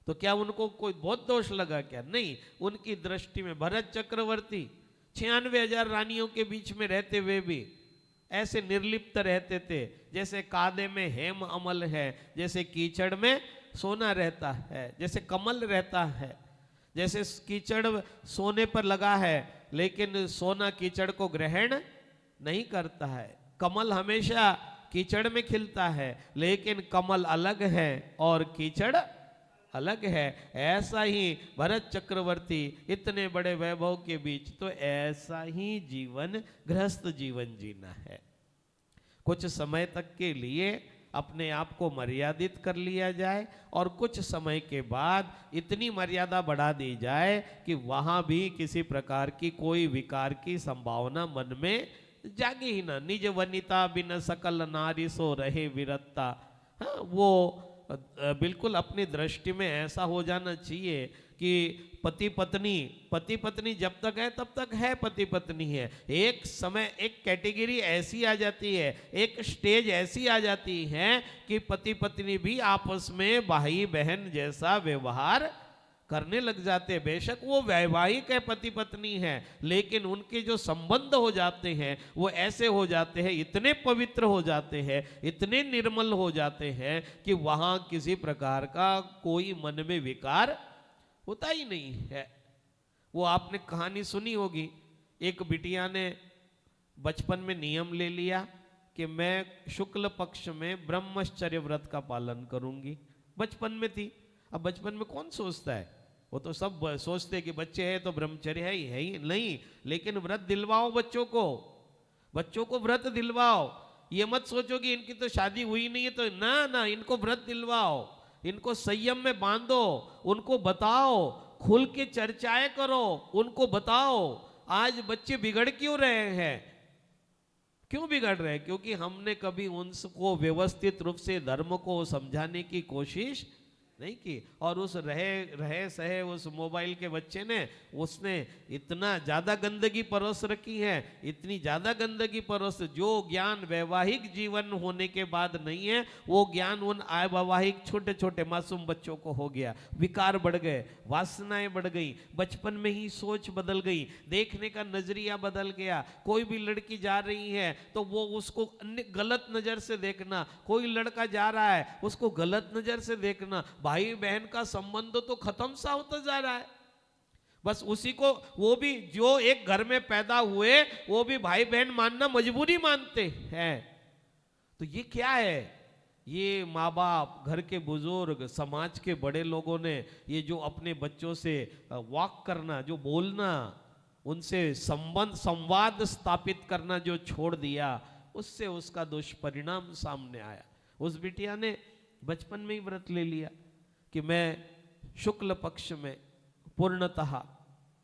Speaker 4: तो क्या उनको कोई बहुत दोष लगा? क्या नहीं। उनकी दृष्टि में भरत चक्रवर्ती 96 हजार रानियों के बीच में रहते हुए भी ऐसे निर्लिप्त रहते थे, जैसे कादे में हेम अमल है, जैसे कीचड़ में सोना रहता है, जैसे कमल रहता है। जैसे कीचड़ सोने पर लगा है, लेकिन सोना कीचड़ को ग्रहण नहीं करता है। कमल हमेशा कीचड़ में खिलता है, लेकिन कमल अलग है और कीचड़ अलग है। ऐसा ही भरत चक्रवर्ती इतने बड़े वैभव के बीच तो ऐसा ही जीवन, गृहस्थ जीवन जीना है। कुछ समय तक के लिए अपने आप को मर्यादित कर लिया जाए और कुछ समय के बाद इतनी मर्यादा बढ़ा दी जाए कि वहां भी किसी प्रकार की कोई विकार की संभावना मन में जागे ही ना। निज वनिता बिन सकल नारी सो रहे विरत्ता। हाँ, वो बिल्कुल अपनी दृष्टि में ऐसा हो जाना चाहिए कि पति पत्नी जब तक है तब तक है पति पत्नी है। एक समय एक कैटेगरी ऐसी आ जाती है, एक स्टेज ऐसी आ जाती है कि पति पत्नी भी आपस में भाई बहन जैसा व्यवहार करने लग जाते हैं। बेशक वो वैवाहिक है, पति पत्नी है, लेकिन उनके जो संबंध हो जाते हैं वो ऐसे हो जाते हैं, इतने पवित्र हो जाते हैं, इतने निर्मल हो जाते हैं कि वहां किसी प्रकार का कोई मन में विकार होता ही नहीं है। वो आपने कहानी सुनी होगी, एक बिटिया ने बचपन में नियम ले लिया कि मैं शुक्ल पक्ष में ब्रह्मचर्य व्रत का पालन करूंगी। बचपन में थी। अब बचपन में कौन सोचता है? वो तो सब सोचते हैं कि बच्चे हैं तो ब्रह्मचर्य है ही नहीं। लेकिन व्रत दिलवाओ बच्चों को व्रत दिलवाओ। ये मत सोचो कि इनकी तो शादी हुई नहीं है तो ना, इनको व्रत दिलवाओ, इनको संयम में बांधो, उनको बताओ, खुल के चर्चाएं करो, उनको बताओ आज बच्चे बिगड़ क्यों रहे हैं, क्यों बिगड़ रहे हैं? क्योंकि हमने कभी उनको व्यवस्थित रूप से धर्म को समझाने की कोशिश नहीं की। और उस रहे सहे उस मोबाइल के बच्चे ने, उसने इतना ज्यादा गंदगी परोस रखी है, इतनी ज्यादा गंदगी परोस, जो ज्ञान वैवाहिक जीवन होने के बाद नहीं है वो ज्ञान उन अवैवाहिक छोटे छोटे मासूम बच्चों को हो गया। विकार बढ़ गए, वासनाएं बढ़ गई, बचपन में ही सोच बदल गई, देखने का नजरिया बदल गया। कोई भी लड़की जा रही है तो वो उसको गलत नजर से देखना, कोई लड़का जा रहा है उसको गलत नजर से देखना। भाई बहन का संबंध तो खत्म सा होता जा रहा है। बस उसी को, वो भी जो एक घर में पैदा हुए वो भी भाई बहन मानना मजबूरी मानते हैं। तो ये क्या है? ये माँ बाप, घर के बुजुर्ग, समाज के बड़े लोगों ने ये जो अपने बच्चों से वॉक करना, जो बोलना, उनसे संवाद स्थापित करना जो छोड़ दिया, उससे उसका दुष्परिणाम सामने आया। उस बिटिया ने बचपन में ही व्रत ले लिया कि मैं शुक्ल पक्ष में पूर्णतः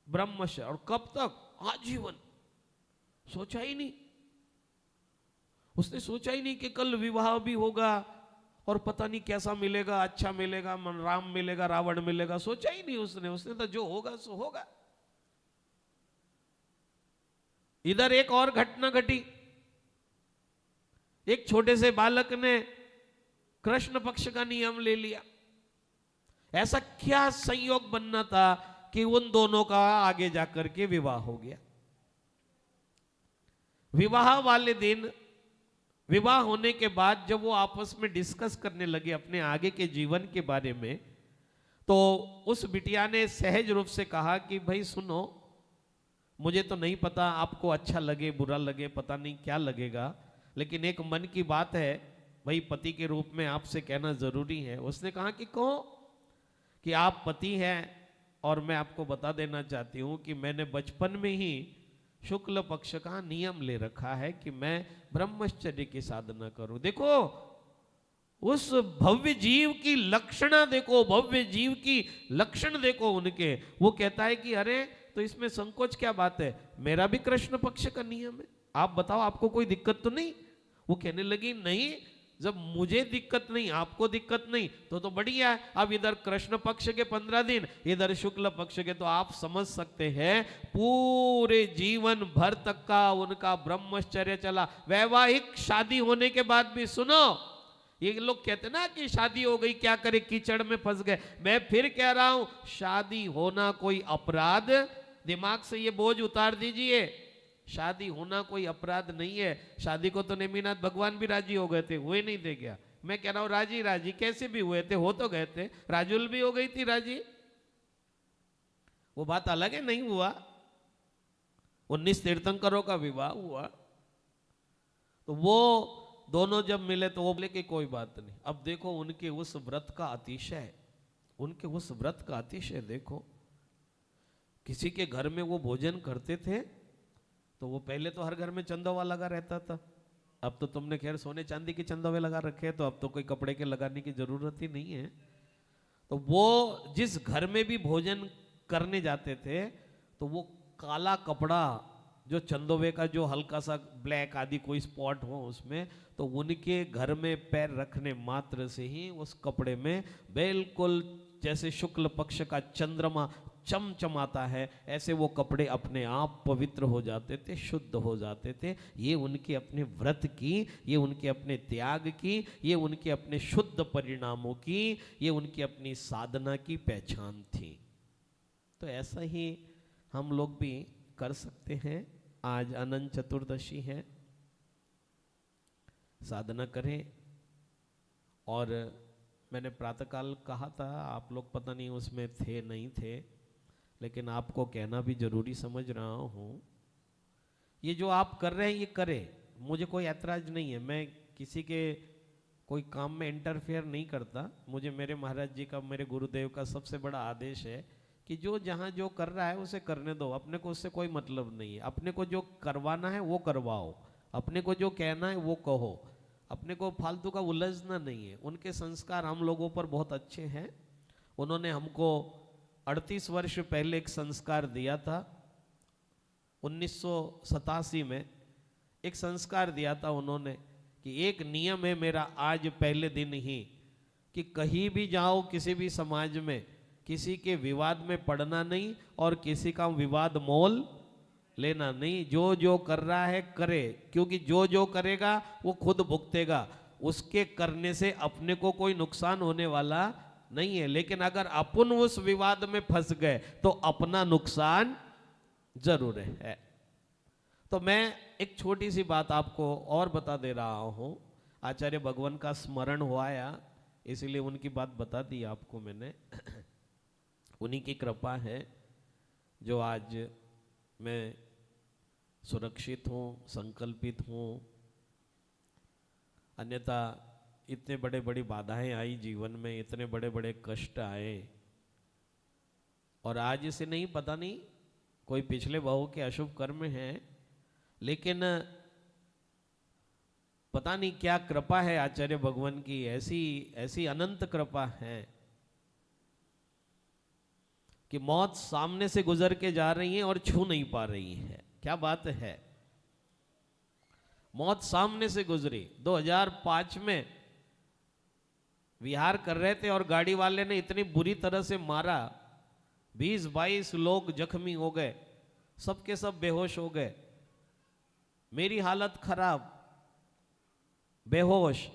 Speaker 4: ब्रह्मचर्य, और कब तक? आजीवन। सोचा ही नहीं, उसने सोचा ही नहीं कि कल विवाह भी होगा और पता नहीं कैसा मिलेगा, अच्छा मिलेगा, राम मिलेगा, रावण मिलेगा, सोचा ही नहीं उसने तो जो होगा सो होगा। इधर एक और घटना घटी। एक छोटे से बालक ने कृष्ण पक्ष का नियम ले लिया। ऐसा क्या संयोग बनना था कि उन दोनों का आगे जाकर के विवाह हो गया। विवाह वाले दिन, विवाह होने के बाद जब वो आपस में डिस्कस करने लगे अपने आगे के जीवन के बारे में, तो उस बिटिया ने सहज रूप से कहा कि भाई सुनो, मुझे तो नहीं पता आपको अच्छा लगे बुरा लगे, पता नहीं क्या लगेगा, लेकिन एक मन की बात है भाई, पति के रूप में आपसे कहना जरूरी है। उसने कहा कि कहो कि आप पति हैं, और मैं आपको बता देना चाहती हूं कि मैंने बचपन में ही शुक्ल पक्ष का नियम ले रखा है कि मैं ब्रह्मचर्य की साधना करूं। देखो उस भव्य जीव की लक्षणा देखो, भव्य जीव की लक्षण देखो उनके। वो कहता है कि अरे तो इसमें संकोच क्या बात है, मेरा भी कृष्ण पक्ष का नियम है, आप बताओ आपको कोई दिक्कत तो नहीं। वो कहने लगी नहीं, जब मुझे दिक्कत नहीं, आपको दिक्कत नहीं, तो बढ़िया है। अब इधर कृष्ण पक्ष के 15 दिन, इधर शुक्ल पक्ष के, तो आप समझ सकते हैं पूरे जीवन भर तक का उनका ब्रह्मचर्य चला। वैवाहिक शादी होने के बाद भी, सुनो, ये लोग कहते ना कि शादी हो गई क्या करे, कीचड़ में फंस गए। मैं फिर कह रहा हूं, शादी होना कोई अपराध, दिमाग से ये बोझ उतार दीजिए, शादी होना कोई अपराध नहीं है। शादी को तो नेमिनाथ भगवान भी राजी हो गए थे, हुए नहीं थे क्या? मैं कह रहा हूं राजी राजी कैसे भी हुए थे, हो तो गए थे। राजुल भी हो गई थी राजी, वो बात अलग है, नहीं हुआ। 19 तीर्थंकरों का विवाह हुआ, तो वो दोनों जब मिले तो वो बोले कि कोई बात नहीं। अब देखो उनके उस व्रत का अतिशय, उनके उस व्रत का अतिशय देखो। किसी के घर में वो भोजन करते थे तो वो पहले तो हर घर में चंदोवा लगा रहता था, अब तो तुमने खैर सोने चांदी के चंदोवे लगा रखे हैं, तो अब तो कोई कपड़े के लगाने की जरूरत ही नहीं है। तो वो जिस घर में भी भोजन करने जाते थे तो वो काला कपड़ा, जो चंदोवे का जो हल्का सा ब्लैक आदि कोई स्पॉट हो उसमें, तो उनके घर में पैर रखने मात्र से ही उस कपड़े में बिल्कुल जैसे शुक्ल पक्ष का चंद्रमा चमचमाता है, ऐसे वो कपड़े अपने आप पवित्र हो जाते थे, शुद्ध हो जाते थे। ये उनके अपने व्रत की, ये उनके अपने त्याग की, ये उनके अपने शुद्ध परिणामों की, ये उनकी अपनी साधना की पहचान थी। तो ऐसा ही हम लोग भी कर सकते हैं। आज अनंत चतुर्दशी है, साधना करें। और मैंने प्रातःकाल कहा था, आप लोग पता नहीं उसमें थे नहीं थे, लेकिन आपको कहना भी जरूरी समझ रहा हूँ। ये जो आप कर रहे हैं ये करें, मुझे कोई ऐतराज नहीं है, मैं किसी के कोई काम में इंटरफेयर नहीं करता। मुझे मेरे महाराज जी का, मेरे गुरुदेव का सबसे बड़ा आदेश है कि जो जहाँ जो कर रहा है उसे करने दो, अपने को उससे कोई मतलब नहीं है। अपने को जो करवाना है वो करवाओ, अपने को जो कहना है वो कहो, अपने को फालतू का उलझना नहीं है। उनके संस्कार हम लोगों पर बहुत अच्छे हैं। उन्होंने हमको 38 वर्ष पहले एक संस्कार दिया था, 1987 में एक संस्कार दिया था उन्होंने कि एक नियम है मेरा आज पहले दिन ही, कि कहीं भी जाओ किसी भी समाज में किसी के विवाद में पड़ना नहीं और किसी का विवाद मोल लेना नहीं। जो जो कर रहा है करे, क्योंकि जो जो करेगा वो खुद भुगतेगा, उसके करने से अपने को कोई नुकसान होने वाला नहीं है। लेकिन अगर अपन उस विवाद में फंस गए तो अपना नुकसान जरूर है। तो मैं एक छोटी सी बात आपको और बता दे रहा हूं। आचार्य भगवान का स्मरण हुआ, इसीलिए उनकी बात बता दी आपको मैंने। उन्हीं की कृपा है जो आज मैं सुरक्षित हूँ, संकल्पित हूँ। अन्यथा इतने बड़े बड़ी बाधाएं आई जीवन में, इतने बड़े बड़े कष्ट आए, और आज इसे नहीं, पता नहीं कोई पिछले बहु के अशुभ कर्म हैं, लेकिन पता नहीं क्या कृपा है आचार्य भगवान की, ऐसी ऐसी अनंत कृपा है कि मौत सामने से गुजर के जा रही है और छू नहीं पा रही है। क्या बात है, मौत सामने से गुजरी। 2005 में विहार कर रहे थे और गाड़ी वाले ने इतनी बुरी तरह से मारा, 20-22 लोग जख्मी हो गए, सबके सब बेहोश हो गए। मेरी हालत खराब, बेहोश,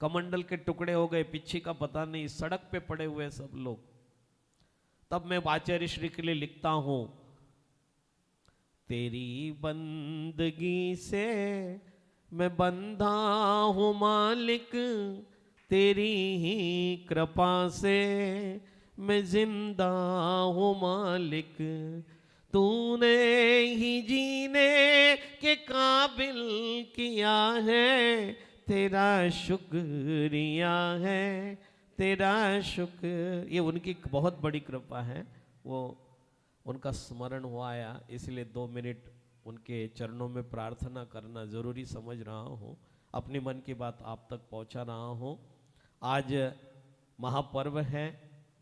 Speaker 4: कमंडल के टुकड़े हो गए, पिच्छी का पता नहीं, सड़क पे पड़े हुए सब लोग। तब मैं आचार्य श्री के लिए लिखता हूं, तेरी बंदगी से मैं बंधा हूं मालिक, तेरी ही कृपा से मैं जिंदा हूं मालिक, तूने ही जीने के काबिल किया है, तेरा शुक्रिया है, तेरा शुक्र। ये उनकी बहुत बड़ी कृपा है, वो उनका स्मरण हुआ आया, इसलिए 2 मिनट उनके चरणों में प्रार्थना करना ज़रूरी समझ रहा हूँ। अपनी मन की बात आप तक पहुँचा रहा हूँ। आज महापर्व है,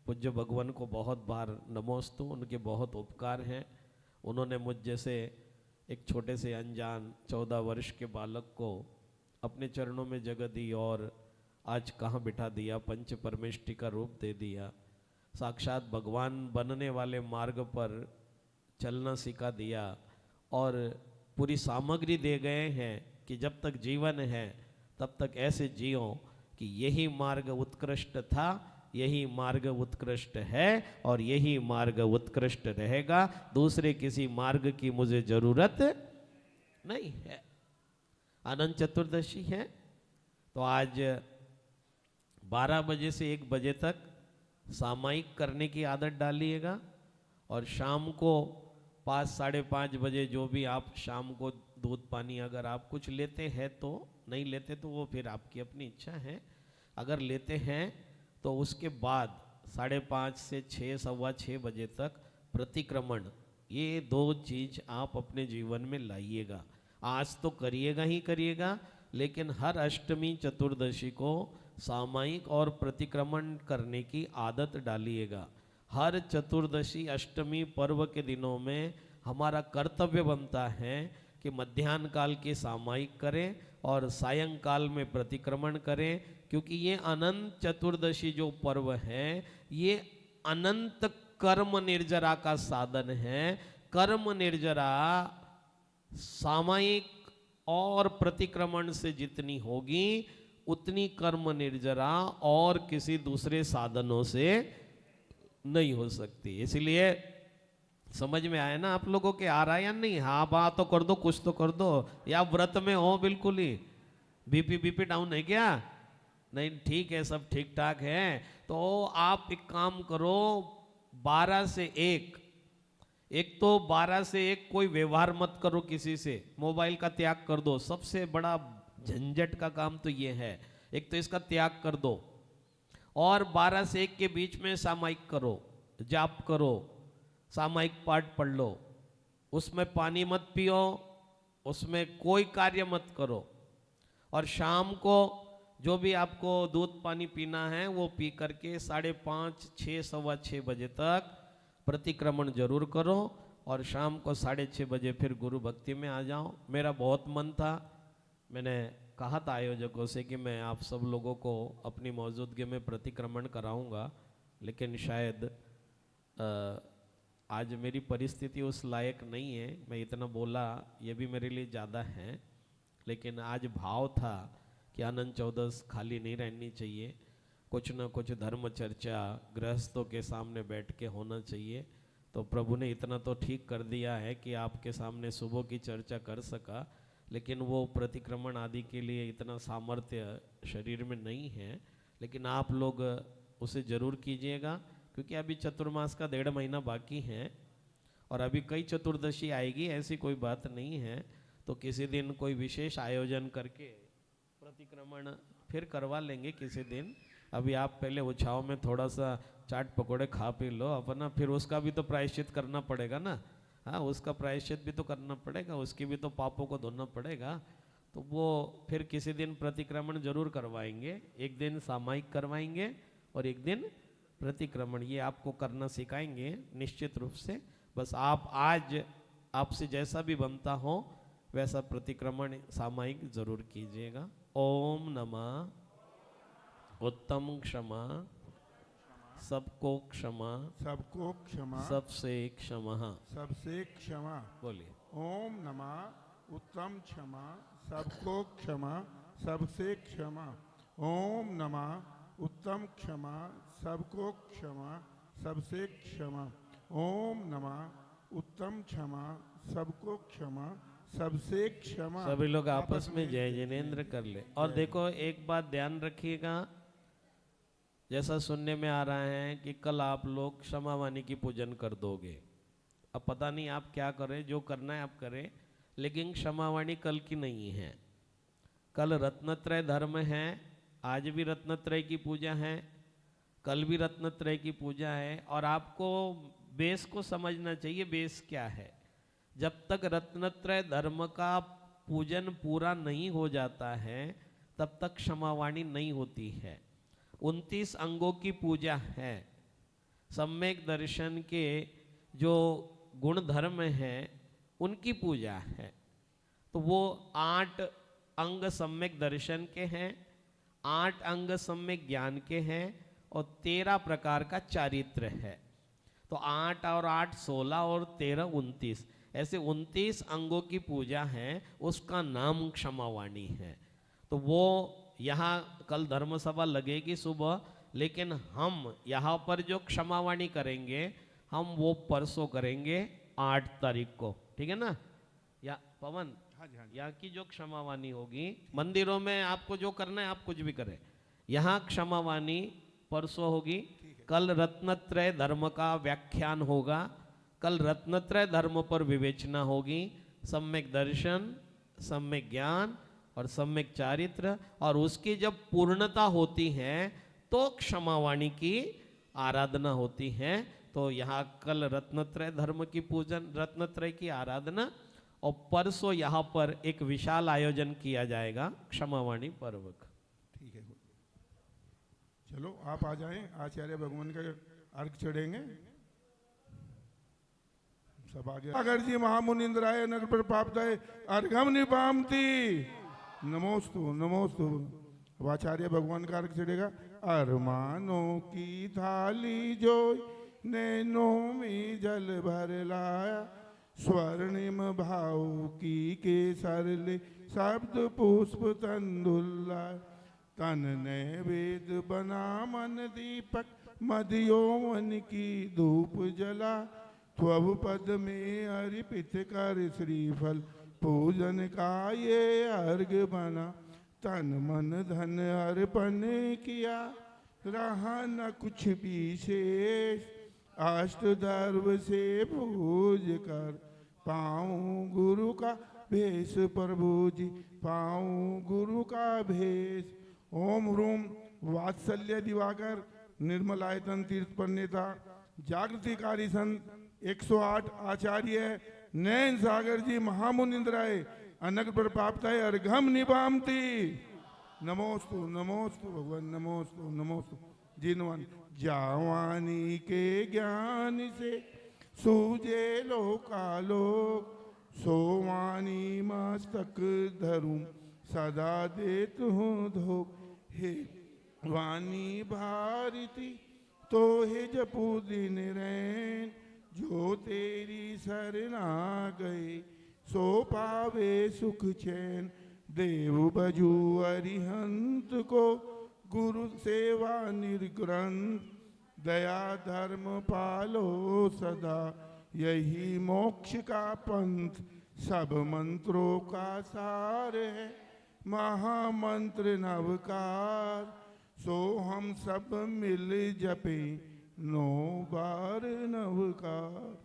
Speaker 4: पूज्य भगवान को बहुत बार नमोस्तु, उनके बहुत उपकार हैं। उन्होंने मुझ जैसे एक छोटे से अनजान 14 वर्ष के बालक को अपने चरणों में जगह दी और आज कहाँ बिठा दिया, पंच परमेष्टि का रूप दे दिया, साक्षात भगवान बनने वाले मार्ग पर चलना सिखा दिया और पूरी सामग्री दे गए हैं कि जब तक जीवन है तब तक ऐसे जियो कि यही मार्ग उत्कृष्ट था, यही मार्ग उत्कृष्ट है और यही मार्ग उत्कृष्ट रहेगा, दूसरे किसी मार्ग की मुझे जरूरत नहीं है। अनंत चतुर्दशी है तो आज 12 बजे से 1 बजे तक सामायिक करने की आदत डालिएगा और शाम को 5 साढ़े 5 बजे जो भी आप शाम को दूध पानी अगर आप कुछ लेते हैं तो, नहीं लेते तो वो फिर आपकी अपनी इच्छा है, अगर लेते हैं तो उसके बाद 5:30 से 6 सवा 6 बजे तक प्रतिक्रमण, ये 2 चीज़ आप अपने जीवन में लाइएगा। आज तो करिएगा ही करिएगा, लेकिन हर अष्टमी चतुर्दशी को सामायिक और प्रतिक्रमण करने की आदत डालिएगा। हर चतुर्दशी अष्टमी पर्व के दिनों में हमारा कर्तव्य बनता है कि मध्याह्न काल के सामायिक करें और सायंकाल में प्रतिक्रमण करें, क्योंकि ये अनंत चतुर्दशी जो पर्व है ये अनंत कर्म निर्जरा का साधन है। कर्म निर्जरा सामायिक और प्रतिक्रमण से जितनी होगी उतनी कर्म निर्जरा और किसी दूसरे साधनों से नहीं हो सकती। इसलिए समझ में आया ना आप लोगों के, आ रहा है या नहीं? हाँ बात तो कर दो, कुछ तो कर दो, या व्रत में हो बिल्कुल ही, बीपी डाउन है क्या? नहीं, ठीक है, सब ठीक ठाक है। तो आप एक काम करो, 12 से 1 तो 12 से 1 कोई व्यवहार मत करो किसी से, मोबाइल का त्याग कर दो। सबसे बड़ा झंझट का काम तो ये है, एक तो इसका त्याग कर दो और 12 से 1 के बीच में सामायिक करो, जाप करो, सामायिक पाठ पढ़ लो, उसमें पानी मत पियो, उसमें कोई कार्य मत करो और शाम को जो भी आपको दूध पानी पीना है वो पी करके 5:30 6 सवा 6 बजे तक प्रतिक्रमण जरूर करो और शाम को 6:30 बजे फिर गुरु भक्ति में आ जाओ। मेरा बहुत मन था, मैंने कहा था आयोजकों से कि मैं आप सब लोगों को अपनी मौजूदगी में प्रतिक्रमण कराऊंगा, लेकिन शायद आज मेरी परिस्थिति उस लायक नहीं है। मैं इतना बोला ये भी मेरे लिए ज़्यादा है, लेकिन आज भाव था कि अनंत चौदस खाली नहीं रहनी चाहिए, कुछ न कुछ धर्म चर्चा गृहस्थों के सामने बैठ के होना चाहिए। तो प्रभु ने इतना तो ठीक कर दिया है कि आपके सामने सुबह की चर्चा कर सका, लेकिन वो प्रतिक्रमण आदि के लिए इतना सामर्थ्य शरीर में नहीं है। लेकिन आप लोग उसे ज़रूर कीजिएगा, क्योंकि अभी चतुर्मास का 1.5 महीना बाकी है और अभी कई चतुर्दशी आएगी, ऐसी कोई बात नहीं है। तो किसी दिन कोई विशेष आयोजन करके प्रतिक्रमण फिर करवा लेंगे किसी दिन। अभी आप पहले उछाव में थोड़ा सा चाट पकौड़े खा पी लो अपना, फिर उसका भी तो प्रायश्चित करना पड़ेगा ना। हाँ, उसका प्रायश्चित भी तो करना पड़ेगा, उसकी भी तो पापों को धोना पड़ेगा। तो वो फिर किसी दिन प्रतिक्रमण जरूर करवाएंगे, एक दिन सामायिक करवाएंगे और एक दिन प्रतिक्रमण, ये आपको करना सिखाएंगे निश्चित रूप से। बस आप आज आपसे जैसा भी बनता हो वैसा प्रतिक्रमण सामायिक जरूर कीजिएगा। ओम नमः उत्तम क्षमा, सबको क्षमा,
Speaker 3: सबको क्षमा,
Speaker 4: सबसे क्षमा।
Speaker 3: सबसे क्षमा।
Speaker 4: बोलिए।
Speaker 3: ओम नमः उत्तम क्षमा, सबको क्षमा, सबसे क्षमा। ओम नमः उत्तम क्षमा, सबको क्षमा, सबसे क्षमा। ओम नमः उत्तम क्षमा, सबको क्षमा, सबसे क्षमा।
Speaker 4: सभी लोग आपस में जय जिनेन्द्र कर ले। और देखो एक बात ध्यान रखिएगा, जैसा सुनने में आ रहा है कि कल आप लोग क्षमा वाणी की पूजन कर दोगे। अब पता नहीं आप क्या करें, जो करना है आप करें, लेकिन क्षमा वाणी कल की नहीं है। कल रत्नत्रय धर्म है, आज भी रत्नत्रय की पूजा है, कल भी रत्नत्रय की पूजा है। और आपको बेस को समझना चाहिए, बेस क्या है। जब तक रत्नत्रय धर्म का पूजन पूरा नहीं हो जाता है तब तक क्षमावाणी नहीं होती है। 29 अंगों की पूजा है। सम्यक दर्शन के जो गुण धर्म हैं उनकी पूजा है। तो वो 8 अंग सम्यक दर्शन के हैं, 8 अंग सम्यक ज्ञान के हैं और 13 प्रकार का चारित्र है। तो 8 और 8 16 और 13 29, ऐसे 29 अंगों की पूजा है, उसका नाम क्षमावाणी है। तो वो यहाँ कल धर्म सभा लगेगी सुबह, लेकिन हम यहाँ पर जो क्षमावाणी करेंगे हम वो परसों करेंगे 8 तारीख को, ठीक है ना। या पवन, यहाँ की जो क्षमावाणी होगी, मंदिरों में आपको जो करना है आप कुछ भी करें, यहाँ क्षमावाणी परसों होगी। कल रत्नत्रय धर्म का व्याख्यान होगा, कल रत्नत्रय धर्म पर विवेचना होगी, सम्यक दर्शन, सम्यक ज्ञान और सम्यक चारित्र। और उसकी जब पूर्णता होती है तो क्षमावाणी की आराधना होती है। तो यहाँ कल रत्नत्रय धर्म की पूजन, रत्नत्रय की आराधना, और परसों यहाँ पर एक विशाल आयोजन किया जाएगा क्षमावाणी पर्व का।
Speaker 3: ठीक है, चलो आप आ जाएं, आचार्य भगवान का अर्घ चढ़ेंगे। सब आ गया। अगर जी महामुनिंद्राय नगर पर प्राप्ताय अर्घम निपामती नमोस्तु नमोस्तु। आचार्य भगवान का अर्घ चढ़ेगा। अरमानों की थाली जो नैनों में जल भर लाया, स्वर्णिम भाव की केसर ले शब्द पुष्प तंदुल्ला, तन नैवेद बना मन दीपक मदियोवन की धूप जला, त्वब पद में अर्पित कर श्रीफल पूजन का ये अर्घ बना, तन मन धन अर्पण किया रहा न कुछ भी शेष, अष्टधर्व से पूज कर पाऊं गुरु का भेष, प्रभु जी पाऊं गुरु का भेष। ओम ह्रूम वात्सल्य दिवाकर निर्मलायतन तीर्थ पर नेता जागृतिकारी संत 108 आचार्य नैन सागर जी महामुनिंद्राय अनग पर प्राप्ताय अर्घम निपामती नमोस्तु नमोस्तु भगवान नमोस्तु नमोस्तु। जिनवन जावानी के ज्ञान से सूझे लोकालोक, सोवानी मस्तक धरूं सदा देत हूँ धोख, हे वाणी भारती तो हे जपू दिन रैन, जो तेरी शरणा गए सो पावे सुख चैन, देव बजू अरिहंत को गुरु सेवा निर्ग्रंथ, दया धर्म पालो सदा यही मोक्ष का पंथ, सब मंत्रों का सार है महामंत्र नवकार, सो हम सब मिल जपे 9 बार नवकार।